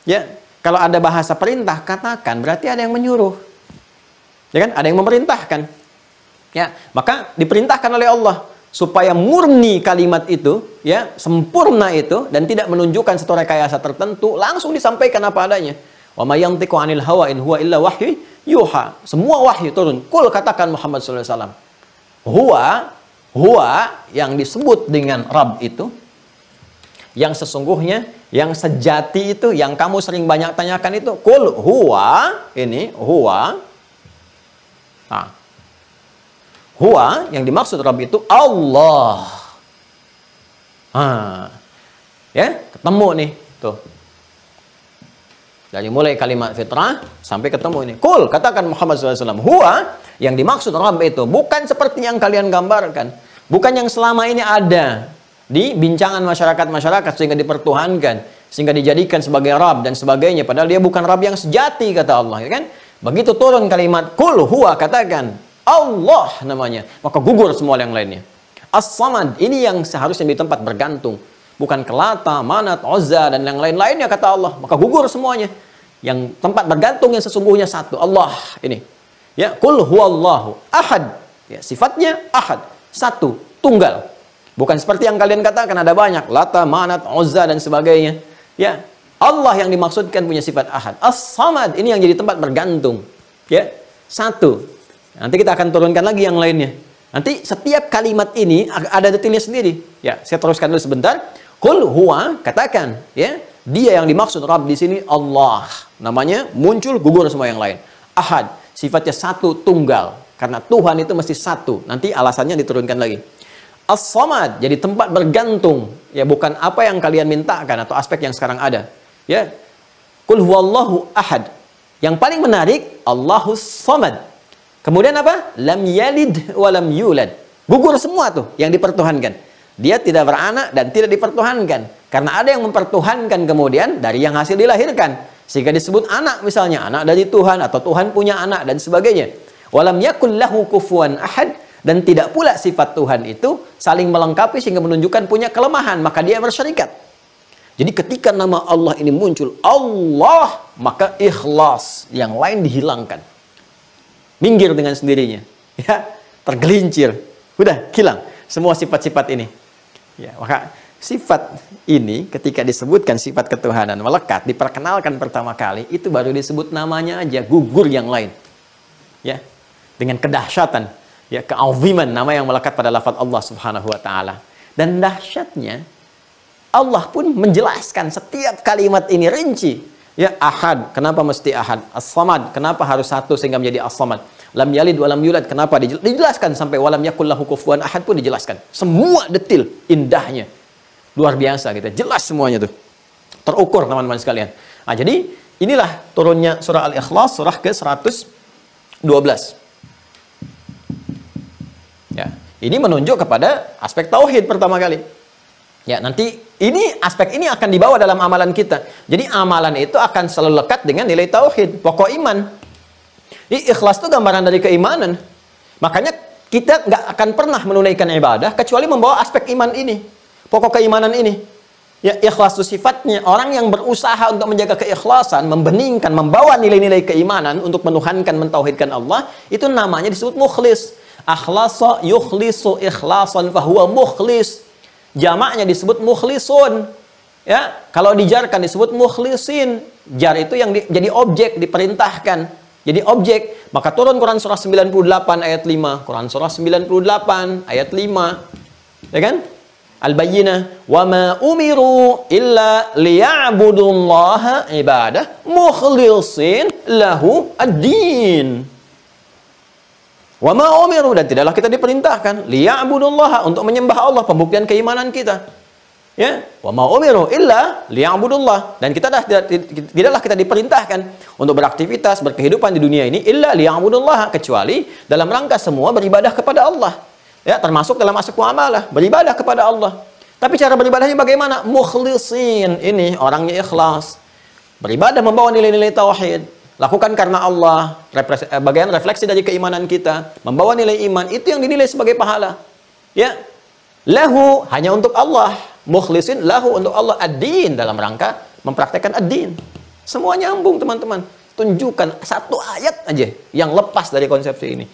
Ya, kalau ada bahasa perintah, katakan, berarti ada yang menyuruh. Ya kan? Ada yang memerintahkan. Ya, maka diperintahkan oleh Allah supaya murni kalimat itu, ya, sempurna itu, dan tidak menunjukkan satu rekayasa tertentu, langsung disampaikan apa adanya. Wa may yantiqu 'anil hawa in huwa illa wahyu yuha. Semua wahyu turun. Kul, katakan Muhammad sallallahu alaihi wasallam. Huwa yang disebut dengan Rabb itu, yang sesungguhnya, yang sejati itu, yang kamu sering banyak tanyakan itu, kul huwa, ini huwa. Nah, huwa yang dimaksud Rabb itu Allah. Ya, ketemu nih tuh. Dari mulai kalimat fitrah sampai ketemu ini. Kul, katakan Muhammad SAW. Huwa yang dimaksud Rabb itu bukan seperti yang kalian gambarkan. Bukan yang selama ini ada di bincangan masyarakat sehingga dipertuhankan, sehingga dijadikan sebagai Rabb dan sebagainya. Padahal dia bukan Rabb yang sejati, kata Allah. Ya kan? Begitu turun kalimat kul huwa, katakan Allah namanya, maka gugur semua yang lainnya. As-Samad, ini yang seharusnya di tempat bergantung, bukan Kelata, Manat, Uzza dan yang lain-lainnya, kata Allah, maka gugur semuanya. Yang tempat bergantung yang sesungguhnya satu, Allah ini. Ya, kul huwallahu ahad. Ya, sifatnya ahad, satu, tunggal. Bukan seperti yang kalian katakan ada banyak, Lata, Manat, Uzza dan sebagainya. Ya, Allah yang dimaksudkan punya sifat ahad. As-Samad, ini yang jadi tempat bergantung. Ya, satu. Nanti kita akan turunkan lagi yang lainnya. Nanti setiap kalimat ini ada detailnya sendiri. Ya, saya teruskan dulu sebentar. Qul huwa, katakan, ya, dia yang dimaksud Rabb di sini Allah. Namanya muncul, gugur semua yang lain. Ahad, sifatnya satu, tunggal. Karena Tuhan itu mesti satu. Nanti alasannya diturunkan lagi. As-Samad, jadi tempat bergantung. Ya, bukan apa yang kalian mintakan atau aspek yang sekarang ada. Ya. Qul huwallahu ahad. Yang paling menarik, Allahus Samad. Kemudian apa? Lam yalid wa lam yulad. Gugur semua tuh yang dipertuhankan. Dia tidak beranak dan tidak dipertuhankan. Karena ada yang mempertuhankan kemudian dari yang hasil dilahirkan. Sehingga disebut anak misalnya. Anak dari Tuhan atau Tuhan punya anak dan sebagainya. Walam yakul lahu kufuwan ahad. Dan tidak pula sifat Tuhan itu saling melengkapi sehingga menunjukkan punya kelemahan. Maka dia bersyarikat. Jadi ketika nama Allah ini muncul, Allah, maka ikhlas. Yang lain dihilangkan. Minggir dengan sendirinya, ya, tergelincir, udah hilang semua sifat-sifat ini. Ya, maka sifat ini ketika disebutkan sifat ketuhanan melekat, diperkenalkan pertama kali, itu baru disebut namanya aja, gugur yang lain. Ya, dengan kedahsyatan, ya, keaziman nama yang melekat pada lafaz Allah Subhanahu wa taala. Dan dahsyatnya Allah pun menjelaskan setiap kalimat ini rinci. Ya, ahad, kenapa mesti ahad? As-Samad, kenapa harus satu sehingga menjadi As-Samad? Lam yalid wa lam yulad, kenapa dijelaskan sampai walam yakul lahu kufuwan ahad pun dijelaskan. Semua detil, indahnya. Luar biasa gitu. Jelas semuanya tuh. Terukur teman-teman sekalian. Nah, jadi inilah turunnya surah Al-Ikhlas, surah ke-112. Ya, ini menunjuk kepada aspek tauhid pertama kali. Ya, nanti ini aspek ini akan dibawa dalam amalan kita. Jadi amalan itu akan selalu lekat dengan nilai tauhid, pokok iman. Ini ikhlas itu gambaran dari keimanan. Makanya kita nggak akan pernah menunaikan ibadah kecuali membawa aspek iman ini, pokok keimanan ini. Ya, ikhlas itu sifatnya orang yang berusaha untuk menjaga keikhlasan, membeningkan, membawa nilai-nilai keimanan untuk menuhankan, mentauhidkan Allah, itu namanya disebut mukhlis. Akhlasa yukhlisu ikhlasan fahuwa mukhlis. Jamaknya disebut mukhlisun. Ya, kalau dijarkan disebut mukhlisin. Jar itu yang jadi objek, diperintahkan. Jadi objek, maka turun Quran surah 98 ayat 5, Quran surah 98 ayat 5. Ya kan? Al-Bayyinah, wa ma umiru illa liya'budullaha ibadah mukhlisin lahu ad-din. Wa ma umiru, dan tidaklah kita diperintahkan liya'budullaha, untuk menyembah Allah, pembuktian keimanan kita. Ya, wa ma umiru illa liya'budullah, dan tidaklah kita diperintahkan untuk beraktivitas, berkehidupan di dunia ini illa liya'budullah, kecuali dalam rangka semua beribadah kepada Allah. Ya, termasuk dalam aspek muamalah, beribadah kepada Allah. Tapi cara beribadahnya bagaimana? Mukhlisin, ini orangnya ikhlas. Beribadah membawa nilai-nilai tauhid. Lakukan karena Allah, bagian refleksi dari keimanan kita, membawa nilai iman, itu yang dinilai sebagai pahala. Ya, lahu, hanya untuk Allah. Mukhlisin lahu, untuk Allah, ad-din, dalam rangka mempraktekkan ad-din. Semua nyambung teman-teman. Tunjukkan satu ayat aja yang lepas dari konsepsi ini.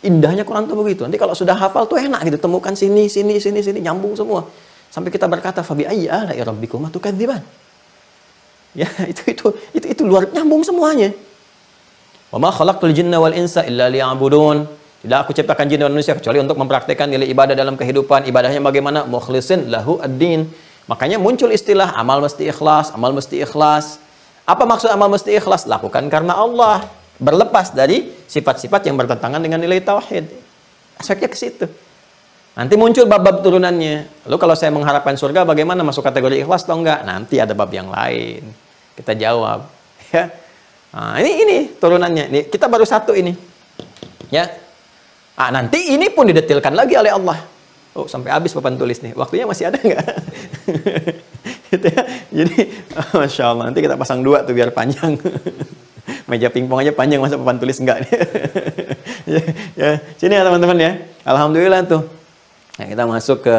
Indahnya Quran itu begitu. Nanti kalau sudah hafal tuh enak gitu, temukan sini, nyambung semua. Sampai kita berkata, fabi ayyi ala'i rabbikuma tukadziban. Ya, itu luar, nyambung semuanya. Wa ma khalaqtul jinna wal insa illa liya'budun. Tidak aku ciptakan jin dan manusia kecuali untuk mempraktikkan nilai ibadah dalam kehidupan. Ibadahnya bagaimana? Mukhlisin lahu ad-din. Makanya muncul istilah amal mesti ikhlas, amal mesti ikhlas. Apa maksud amal mesti ikhlas? Lakukan karena Allah. Berlepas dari sifat-sifat yang bertentangan dengan nilai tauhid. Aspeknya ke situ. Nanti muncul bab-bab turunannya. Lalu kalau saya mengharapkan surga, bagaimana, masuk kategori ikhlas atau enggak? Nanti ada bab yang lain. Kita jawab. Ya. Nah, ini turunannya. Ini, kita baru satu ini. Ya. Ah, nanti ini pun didetilkan lagi oleh Allah. Oh, sampai habis papan tulis nih. Waktunya masih ada nggak? Gitu ya. Jadi, Masya Allah. Nanti kita pasang 2 tuh biar panjang. Meja pingpong aja panjang, masa papan tulis enggak? Ya, sini ya teman-teman ya. Alhamdulillah tuh. Ya, kita masuk ke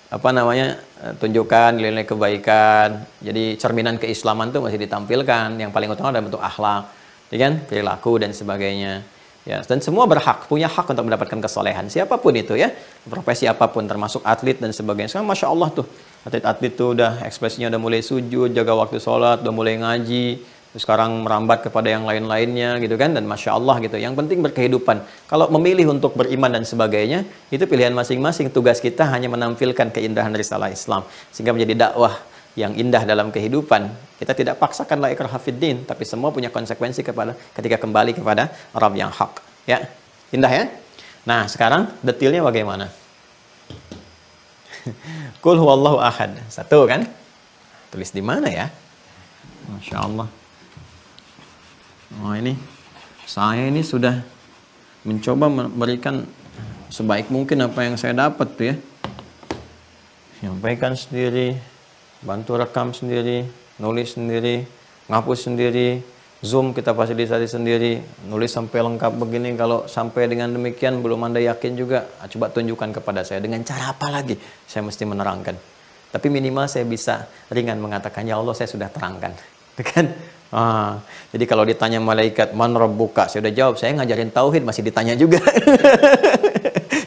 apa namanya, tunjukkan nilai-nilai kebaikan. Jadi cerminan keislaman tuh masih ditampilkan. Yang paling utama adalah bentuk akhlak, ya kan? Perilaku dan sebagainya. Ya, dan semua punya hak untuk mendapatkan kesolehan, siapapun itu ya, profesi apapun, termasuk atlet dan sebagainya. Sekarang Masya Allah tuh, atlet-atlet tuh udah ekspresinya udah mulai sujud, jaga waktu sholat, udah mulai ngaji, terus sekarang merambat kepada yang lain-lainnya gitu kan, dan Masya Allah gitu. Yang penting berkehidupan. Kalau memilih untuk beriman dan sebagainya, itu pilihan masing-masing. Tugas kita hanya menampilkan keindahan risalah Islam, sehingga menjadi dakwah yang indah dalam kehidupan. Kita tidak paksakan la ikraha fiddin, tapi semua punya konsekuensi ketika kembali kepada Rabb yang hak. Ya, indah ya. Nah, sekarang detailnya bagaimana? Qul huwallahu ahad. Satu kan? Tulis di mana ya? Masya Allah. Oh, ini saya ini sudah mencoba memberikan sebaik mungkin apa yang saya dapat tuh ya. Nyampaikan sendiri, bantu rekam sendiri, nulis sendiri, ngapus sendiri, Zoom kita fasilitasi sendiri, nulis sampai lengkap begini. Kalau sampai dengan demikian belum Anda yakin juga, coba tunjukkan kepada saya dengan cara apa lagi saya mesti menerangkan. Tapi minimal saya bisa ringan mengatakan, ya Allah saya sudah terangkan. Kan? Jadi kalau ditanya malaikat, man rabbuka, saya udah jawab, saya ngajarin tauhid masih ditanya juga.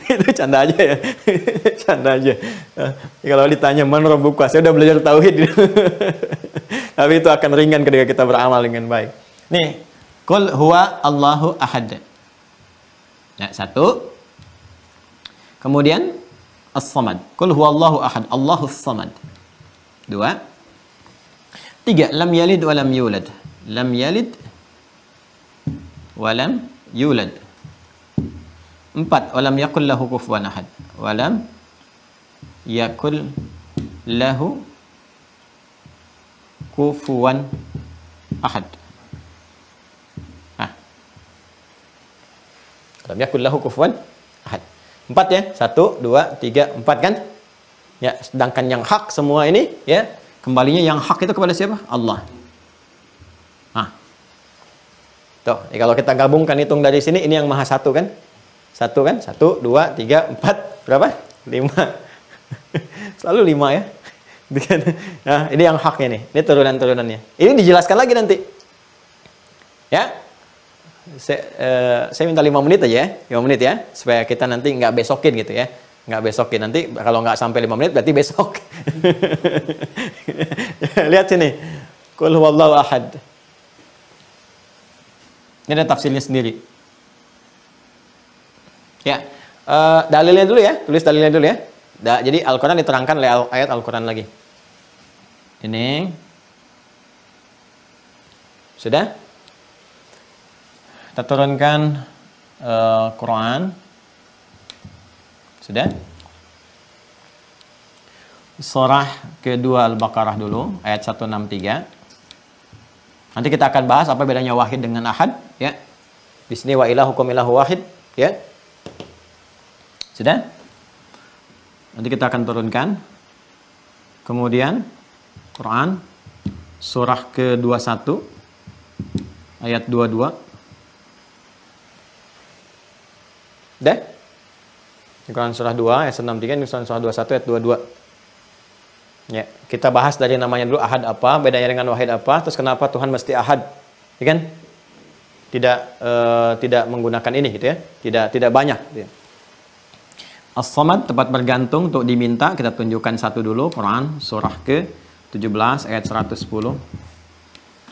Itu canda aja ya. Canda aja. Kalau ditanya man rabbuka, saya udah belajar tauhid. Tapi itu akan ringan ketika kita beramal dengan baik. Nih, qul huwa Allahu ahad. Ya, satu. Kemudian as-samad. Qul huwa Allahu ahad, Allahus samad. 2. 3. Lam yalid wa lam yulad. Lam yalid wa lam yulad. 4. Wa lam yakul lahu kufuwan ahad. Wa lam yakul lahu kufuwan ahad. Nah. Lam yakul lahu kufuwan ahad. 4 ya. 1, 2, 3, 4 kan? Ya, sedangkan yang hak semua ini ya, kembalinya yang hak itu kepada siapa? Allah. Nah. Tuh, ya kalau kita gabungkan hitung dari sini ini yang maha satu kan? 1 kan? 1, 2, 3, 4. Berapa? 5. Selalu 5 ya. Nah, ini yang haknya nih. Ini turunan-turunannya. Ini dijelaskan lagi nanti. Ya. Saya minta 5 menit aja ya. 5 menit ya. Supaya kita nanti nggak besokin gitu ya. Nggak besokin. Nanti kalau nggak sampai 5 menit berarti besok. Lihat sini. Qul huwallahu ahad. Ini ada tafsirnya sendiri. Ya. Dalilnya dulu ya. Tulis dalilnya dulu ya. Jadi Al-Quran diterangkan oleh ayat Al-Quran lagi. Ini. Sudah? Kita turunkan Quran. Sudah? Surah kedua Al-Baqarah dulu. Ayat 163. Nanti kita akan bahas apa bedanya wahid dengan ahad. Ya. Di sini wa ilahukum ilahu wahid. Ya. Sudah? Nanti kita akan turunkan. Kemudian Quran surah ke-21 ayat 22. Dah? Quran surah 2 ayat 63, ini surah 21 ayat 22. Ya, kita bahas dari namanya dulu ahad apa, bedanya dengan wahid apa, terus kenapa Tuhan mesti ahad. Ya kan? Tidak menggunakan ini gitu ya. Tidak banyak gitu ya. As-Samad, tempat bergantung untuk diminta, kita tunjukkan satu dulu, Quran surah ke-17 ayat 110.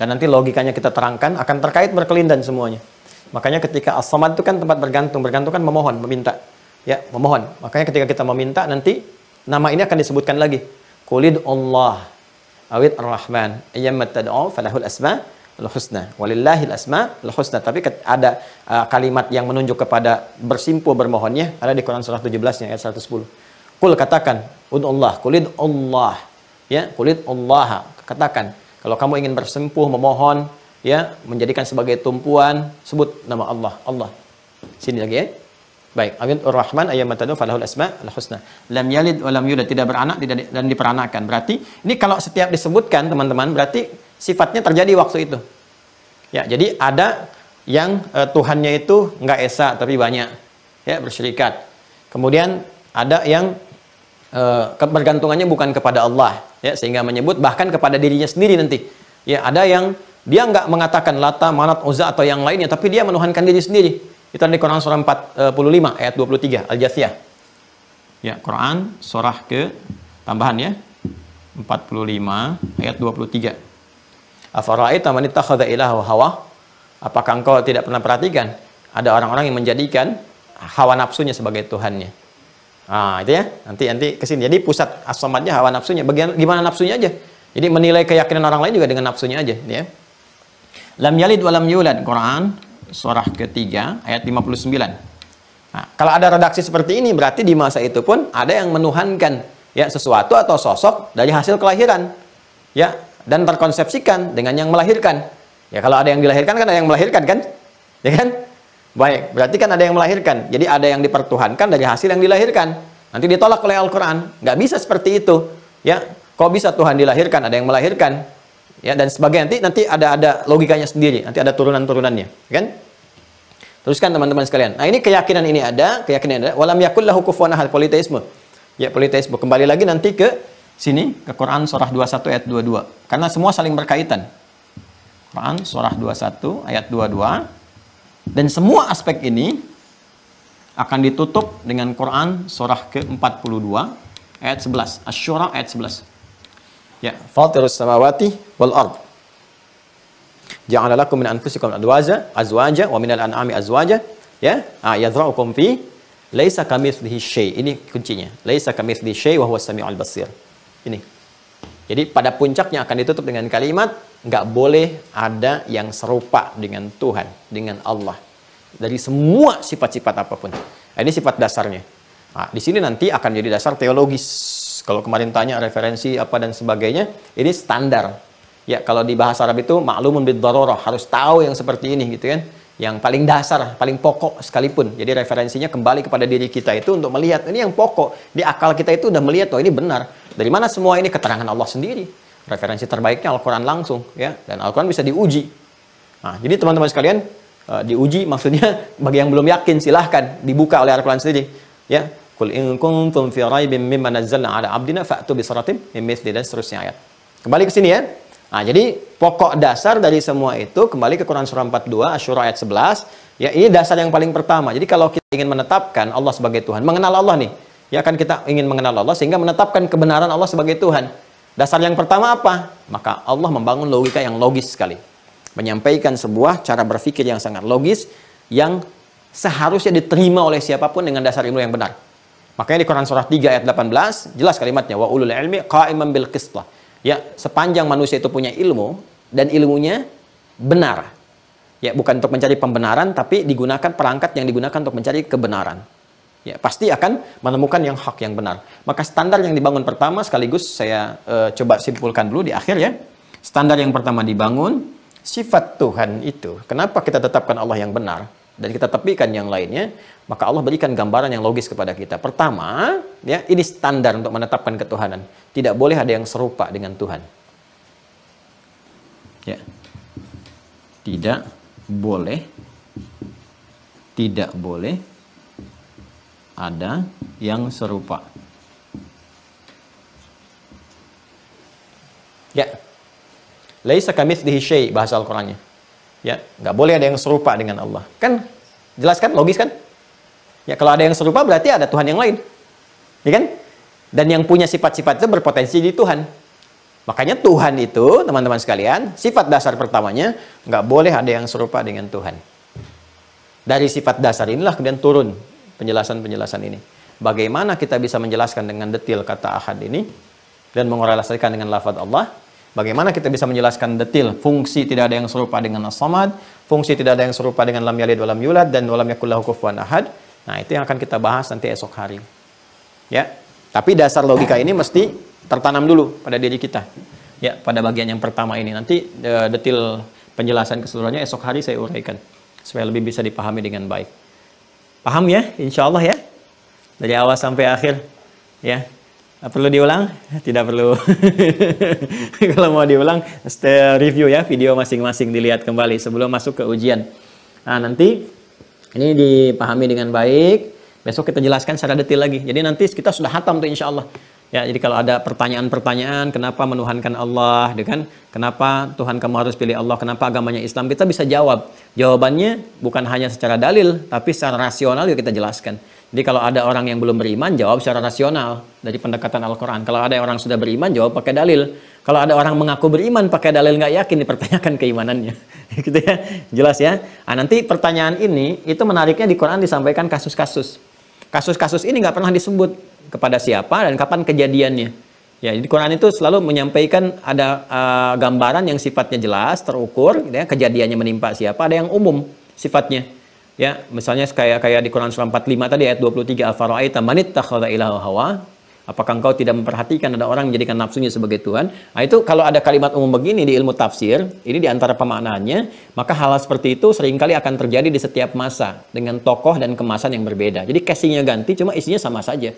Dan nanti logikanya kita terangkan akan terkait berkelindan semuanya. Makanya ketika As-Samad itu kan tempat bergantung kan memohon, meminta. Ya, memohon. Makanya ketika kita meminta nanti nama ini akan disebutkan lagi. Qulid Allah awid ar-Rahman ayyamma tad'u falahul asma al-husna walillahil asma al-husna. Tapi ada kalimat yang menunjuk kepada bersimpuh bermohonnya ada di Quran surah 17 ayat 110. Qul, katakan, ud'ullah, qulid Allah. Ya, qulid Allah, katakan kalau kamu ingin bersimpuh memohon ya, menjadikan sebagai tumpuan, sebut nama Allah. Allah. Sini lagi ya. Baik, Amin ar-Rahman ayyamma tad'u falahul asma al-husna. Lam yalid wa lam yulad, tidak beranak dan diperanakan. Berarti ini kalau setiap disebutkan teman-teman berarti sifatnya terjadi waktu itu. Ya, jadi ada yang Tuhannya itu enggak esa tapi banyak, ya, bersyirikat. Kemudian ada yang kebergantungannya bukan kepada Allah, ya, sehingga menyebut bahkan kepada dirinya sendiri nanti. Ya, ada yang dia enggak mengatakan Lata, Manat, Uzza atau yang lainnya, tapi dia menuhankan diri sendiri. Itu di Quran surah 45 ayat 23 Al-Jathiyah. Ya, Quran surah ke tambahan ya. 45 ayat 23. Afara'aita man ittakhadha ilahahu hawa? Apakah engkau tidak pernah perhatikan ada orang-orang yang menjadikan hawa nafsunya sebagai tuhannya? Ah, itu ya. Nanti ke sini. Jadi pusat as-samadnya hawa nafsunya. Bagian gimana nafsunya aja. Jadi menilai keyakinan orang lain juga dengan nafsunya aja, ya. Lam yalid wa lam yulad, Quran surah ketiga ayat 59. Nah, kalau ada redaksi seperti ini berarti di masa itu pun ada yang menuhankan ya sesuatu atau sosok dari hasil kelahiran. Ya, dan terkonsepsikan dengan yang melahirkan. Ya, kalau ada yang dilahirkan kan ada yang melahirkan kan? Ya kan? Baik, berarti kan ada yang melahirkan. Jadi ada yang dipertuhankan dari hasil yang dilahirkan. Nanti ditolak oleh Al-Qur'an. Nggak bisa seperti itu. Ya, kok bisa Tuhan dilahirkan, ada yang melahirkan? Ya, dan sebagainya. Nanti ada logikanya sendiri. Nanti ada turunan-turunannya, kan? Teruskan teman-teman sekalian. Nah, ini keyakinan ini ada, keyakinan ada. Walam yakul lahu kufuwan ahad, politeisme. Ya, politeisme. Kembali lagi nanti ke sini, ke Quran surah 21 ayat 22. Karena semua saling berkaitan. Quran surah 21 ayat 22. Dan semua aspek ini akan ditutup dengan Quran surah ke-42 ayat 11. Asy-Syura ayat 11. Ya, fatirus samawati wal ard. Ja'ala lakum min anfusikum azwaja wa minal an'ami azwaja. Ya, yadhra'ukum fi laisa kamitslihi syai'. Ini kuncinya. Laisa kamitslihi syai' wa huwas samiul basir. Ini. Jadi pada puncaknya akan ditutup dengan kalimat nggak boleh ada yang serupa dengan Tuhan, dengan Allah. Dari semua sifat-sifat apapun. Nah, ini sifat dasarnya. Nah, di sini nanti akan jadi dasar teologis Kalau kemarin tanya referensi apa dan sebagainya, ini standar. Ya, kalau di bahasa Arab itu ma'lumun bid-darurah, harus tahu yang seperti ini gitu kan. Yang paling dasar, paling pokok sekalipun. Jadi referensinya kembali kepada diri kita itu untuk melihat ini yang pokok. Di akal kita itu udah melihat, oh ini benar. Dari mana semua ini? Keterangan Allah sendiri. Referensi terbaiknya Al-Quran langsung, ya. Dan Al-Quran bisa diuji. Nah, jadi teman-teman sekalian, diuji maksudnya bagi yang belum yakin silahkan dibuka oleh Al-Quran sendiri, ya. Qul in kuntum fi raibin mimma nazzalna ala abdina fa'tu bi suratin min mithli, dan seterusnya ayat. Kembali ke sini ya. Nah, jadi pokok dasar dari semua itu kembali ke Quran surah 42 Asy-Syura ayat 11. Ya, ini dasar yang paling pertama. Jadi kalau kita ingin menetapkan Allah sebagai Tuhan, mengenal Allah nih. Ya kan, kita ingin mengenal Allah sehingga menetapkan kebenaran Allah sebagai Tuhan. Dasar yang pertama apa? Maka Allah membangun logika yang logis sekali. Menyampaikan sebuah cara berpikir yang sangat logis yang seharusnya diterima oleh siapapun dengan dasar ilmu yang benar. Makanya di Quran surah 3 ayat 18 jelas kalimatnya, wa ulul ilmi qa'iman bil qist. Ya, sepanjang manusia itu punya ilmu dan ilmunya benar. Ya, bukan untuk mencari pembenaran, tapi digunakan perangkat yang digunakan untuk mencari kebenaran. Ya, pasti akan menemukan yang hak, yang benar. Maka standar yang dibangun pertama, sekaligus saya coba simpulkan dulu di akhir ya. Standar yang pertama dibangun, sifat Tuhan itu. Kenapa kita tetapkan Allah yang benar dan kita tepikan yang lainnya? Maka Allah berikan gambaran yang logis kepada kita. Pertama, ya, ini standar untuk menetapkan ketuhanan. Tidak boleh ada yang serupa dengan Tuhan. Ya. Tidak boleh ada yang serupa. Ya. Laisa kamitslihi syai' bahasa Al-Qur'annya. Ya, nggak boleh ada yang serupa dengan Allah. Kan jelas kan, logis kan? Ya, kalau ada yang serupa berarti ada Tuhan yang lain. Ya kan? Dan yang punya sifat-sifat itu berpotensi di Tuhan. Makanya Tuhan itu, teman-teman sekalian, sifat dasar pertamanya, nggak boleh ada yang serupa dengan Tuhan. Dari sifat dasar inilah kemudian turun penjelasan-penjelasan ini. Bagaimana kita bisa menjelaskan dengan detail kata ahad ini, dan mengorelasikan dengan lafaz Allah. Bagaimana kita bisa menjelaskan detail fungsi tidak ada yang serupa dengan as-samad, fungsi tidak ada yang serupa dengan lam yalid walam yulad, dan walam yakul lahu kufuwan ahad. Nah, itu yang akan kita bahas nanti esok hari. Ya. Tapi dasar logika ini mesti tertanam dulu pada diri kita. Ya, pada bagian yang pertama ini. Nanti detail penjelasan keseluruhannya esok hari saya uraikan supaya lebih bisa dipahami dengan baik. Paham ya? Insya Allah ya. Dari awal sampai akhir. Ya. Perlu diulang? Tidak perlu. Kalau mau diulang, review ya video masing-masing, dilihat kembali sebelum masuk ke ujian. Nah, nanti ini dipahami dengan baik. Besok kita jelaskan secara detail lagi. Jadi nanti kita sudah hatam tuh insya Allah. Ya, jadi kalau ada pertanyaan-pertanyaan, kenapa menuhankan Allah, kan? Kenapa Tuhan kamu harus pilih Allah, kenapa agamanya Islam, kita bisa jawab. Jawabannya bukan hanya secara dalil, tapi secara rasional juga kita jelaskan. Jadi kalau ada orang yang belum beriman, jawab secara rasional dari pendekatan Al-Quran. Kalau ada orang sudah beriman, jawab pakai dalil. Kalau ada orang mengaku beriman pakai dalil nggak yakin, dipertanyakan keimanannya. Gitu ya, jelas ya. Nah, nanti pertanyaan ini itu menariknya di Quran disampaikan kasus-kasus. Kasus-kasus ini nggak pernah disebut kepada siapa dan kapan kejadiannya. Ya, di Quran itu selalu menyampaikan ada gambaran yang sifatnya jelas, terukur, gitu ya, kejadiannya menimpa siapa, ada yang umum sifatnya. Ya, misalnya kayak di Quran surah 45 tadi ayat 23, afara'aita manittakhadha ilaha hawa. Apakah engkau tidak memperhatikan ada orang menjadikan nafsunya sebagai Tuhan? Nah, itu kalau ada kalimat umum begini di ilmu tafsir, ini di antara pemaknaannya, maka hal seperti itu seringkali akan terjadi di setiap masa dengan tokoh dan kemasan yang berbeda. Jadi casingnya ganti, cuma isinya sama saja.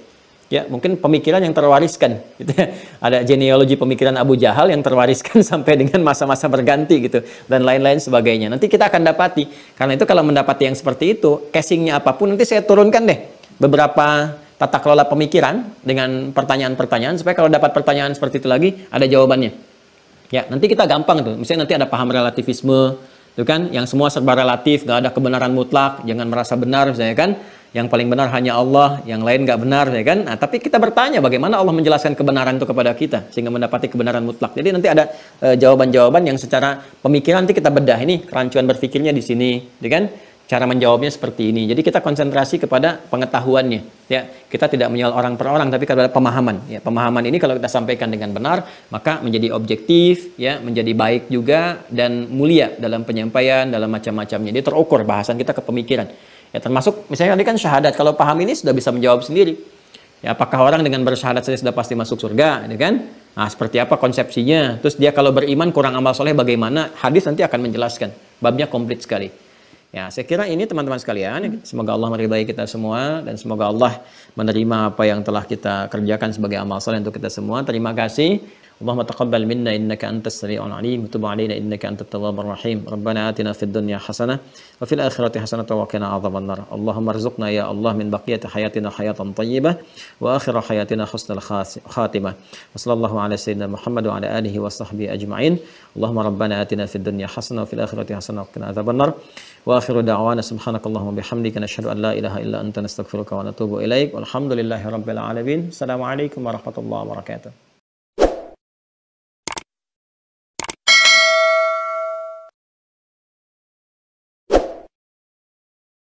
Ya, mungkin pemikiran yang terwariskan, gitu ya. Ada genealogi pemikiran Abu Jahal yang terwariskan sampai dengan masa-masa berganti gitu, dan lain-lain sebagainya. Nanti kita akan dapati. Karena itu kalau mendapati yang seperti itu, casingnya apapun, nanti saya turunkan deh beberapa tata kelola pemikiran dengan pertanyaan-pertanyaan supaya kalau dapat pertanyaan seperti itu lagi ada jawabannya. Ya, nanti kita gampang tuh. Misalnya nanti ada paham relativisme, tuh kan, yang semua serba relatif, nggak ada kebenaran mutlak, jangan merasa benar, misalnya kan. Yang paling benar hanya Allah, yang lain nggak benar, ya kan? Nah, tapi kita bertanya bagaimana Allah menjelaskan kebenaran itu kepada kita sehingga mendapati kebenaran mutlak. Jadi nanti ada jawaban-jawaban yang secara pemikiran nanti kita bedah, ini kerancuan berpikirnya di sini, ya kan? Cara menjawabnya seperti ini. Jadi kita konsentrasi kepada pengetahuannya, ya. Kita tidak menyoal orang per orang, tapi kepada pemahaman. Ya, pemahaman ini kalau kita sampaikan dengan benar, maka menjadi objektif, ya, menjadi baik juga dan mulia dalam penyampaian, dalam macam-macamnya. Jadi terukur bahasan kita ke pemikiran. Ya, termasuk misalnya tadi kan syahadat, kalau paham ini sudah bisa menjawab sendiri. Ya, apakah orang dengan bersyahadat saja sudah pasti masuk surga, ini kan? Nah, seperti apa konsepsinya? Terus dia kalau beriman kurang amal soleh bagaimana? Hadis nanti akan menjelaskan. Babnya komplit sekali. Ya, saya kira ini teman-teman sekalian. Semoga Allah meridai kita semua dan semoga Allah menerima apa yang telah kita kerjakan sebagai amal soleh untuk kita semua. Terima kasih. Allahumma taqabbal minna innaka antas sami'ul alim wa tub 'alaina innaka antat tawwabur rahim. Rabbana atina fid dunya hasanah wa fil akhirati hasanah wa qina adzabannar. Allahumma arzuqna ya Allah min baqiyati hayatina hayatan thayyibah wa akhir hayatina husnul khatimah. Wa sallallahu ala sayyidina Muhammad wa ala alihi wa sahbihi ajma'in. Allahumma rabbana atina fid dunya hasanah wa fil akhirati hasanah wa qina adzabannar. Wa akhiru da'wana subhanakallahumma bihamdika nashhadu an la ilaha illa anta nastaghfiruka wa natubu ilaik. Walhamdulillahi rabbil alamin. Assalamualaikum warahmatullahi wabarakatuh.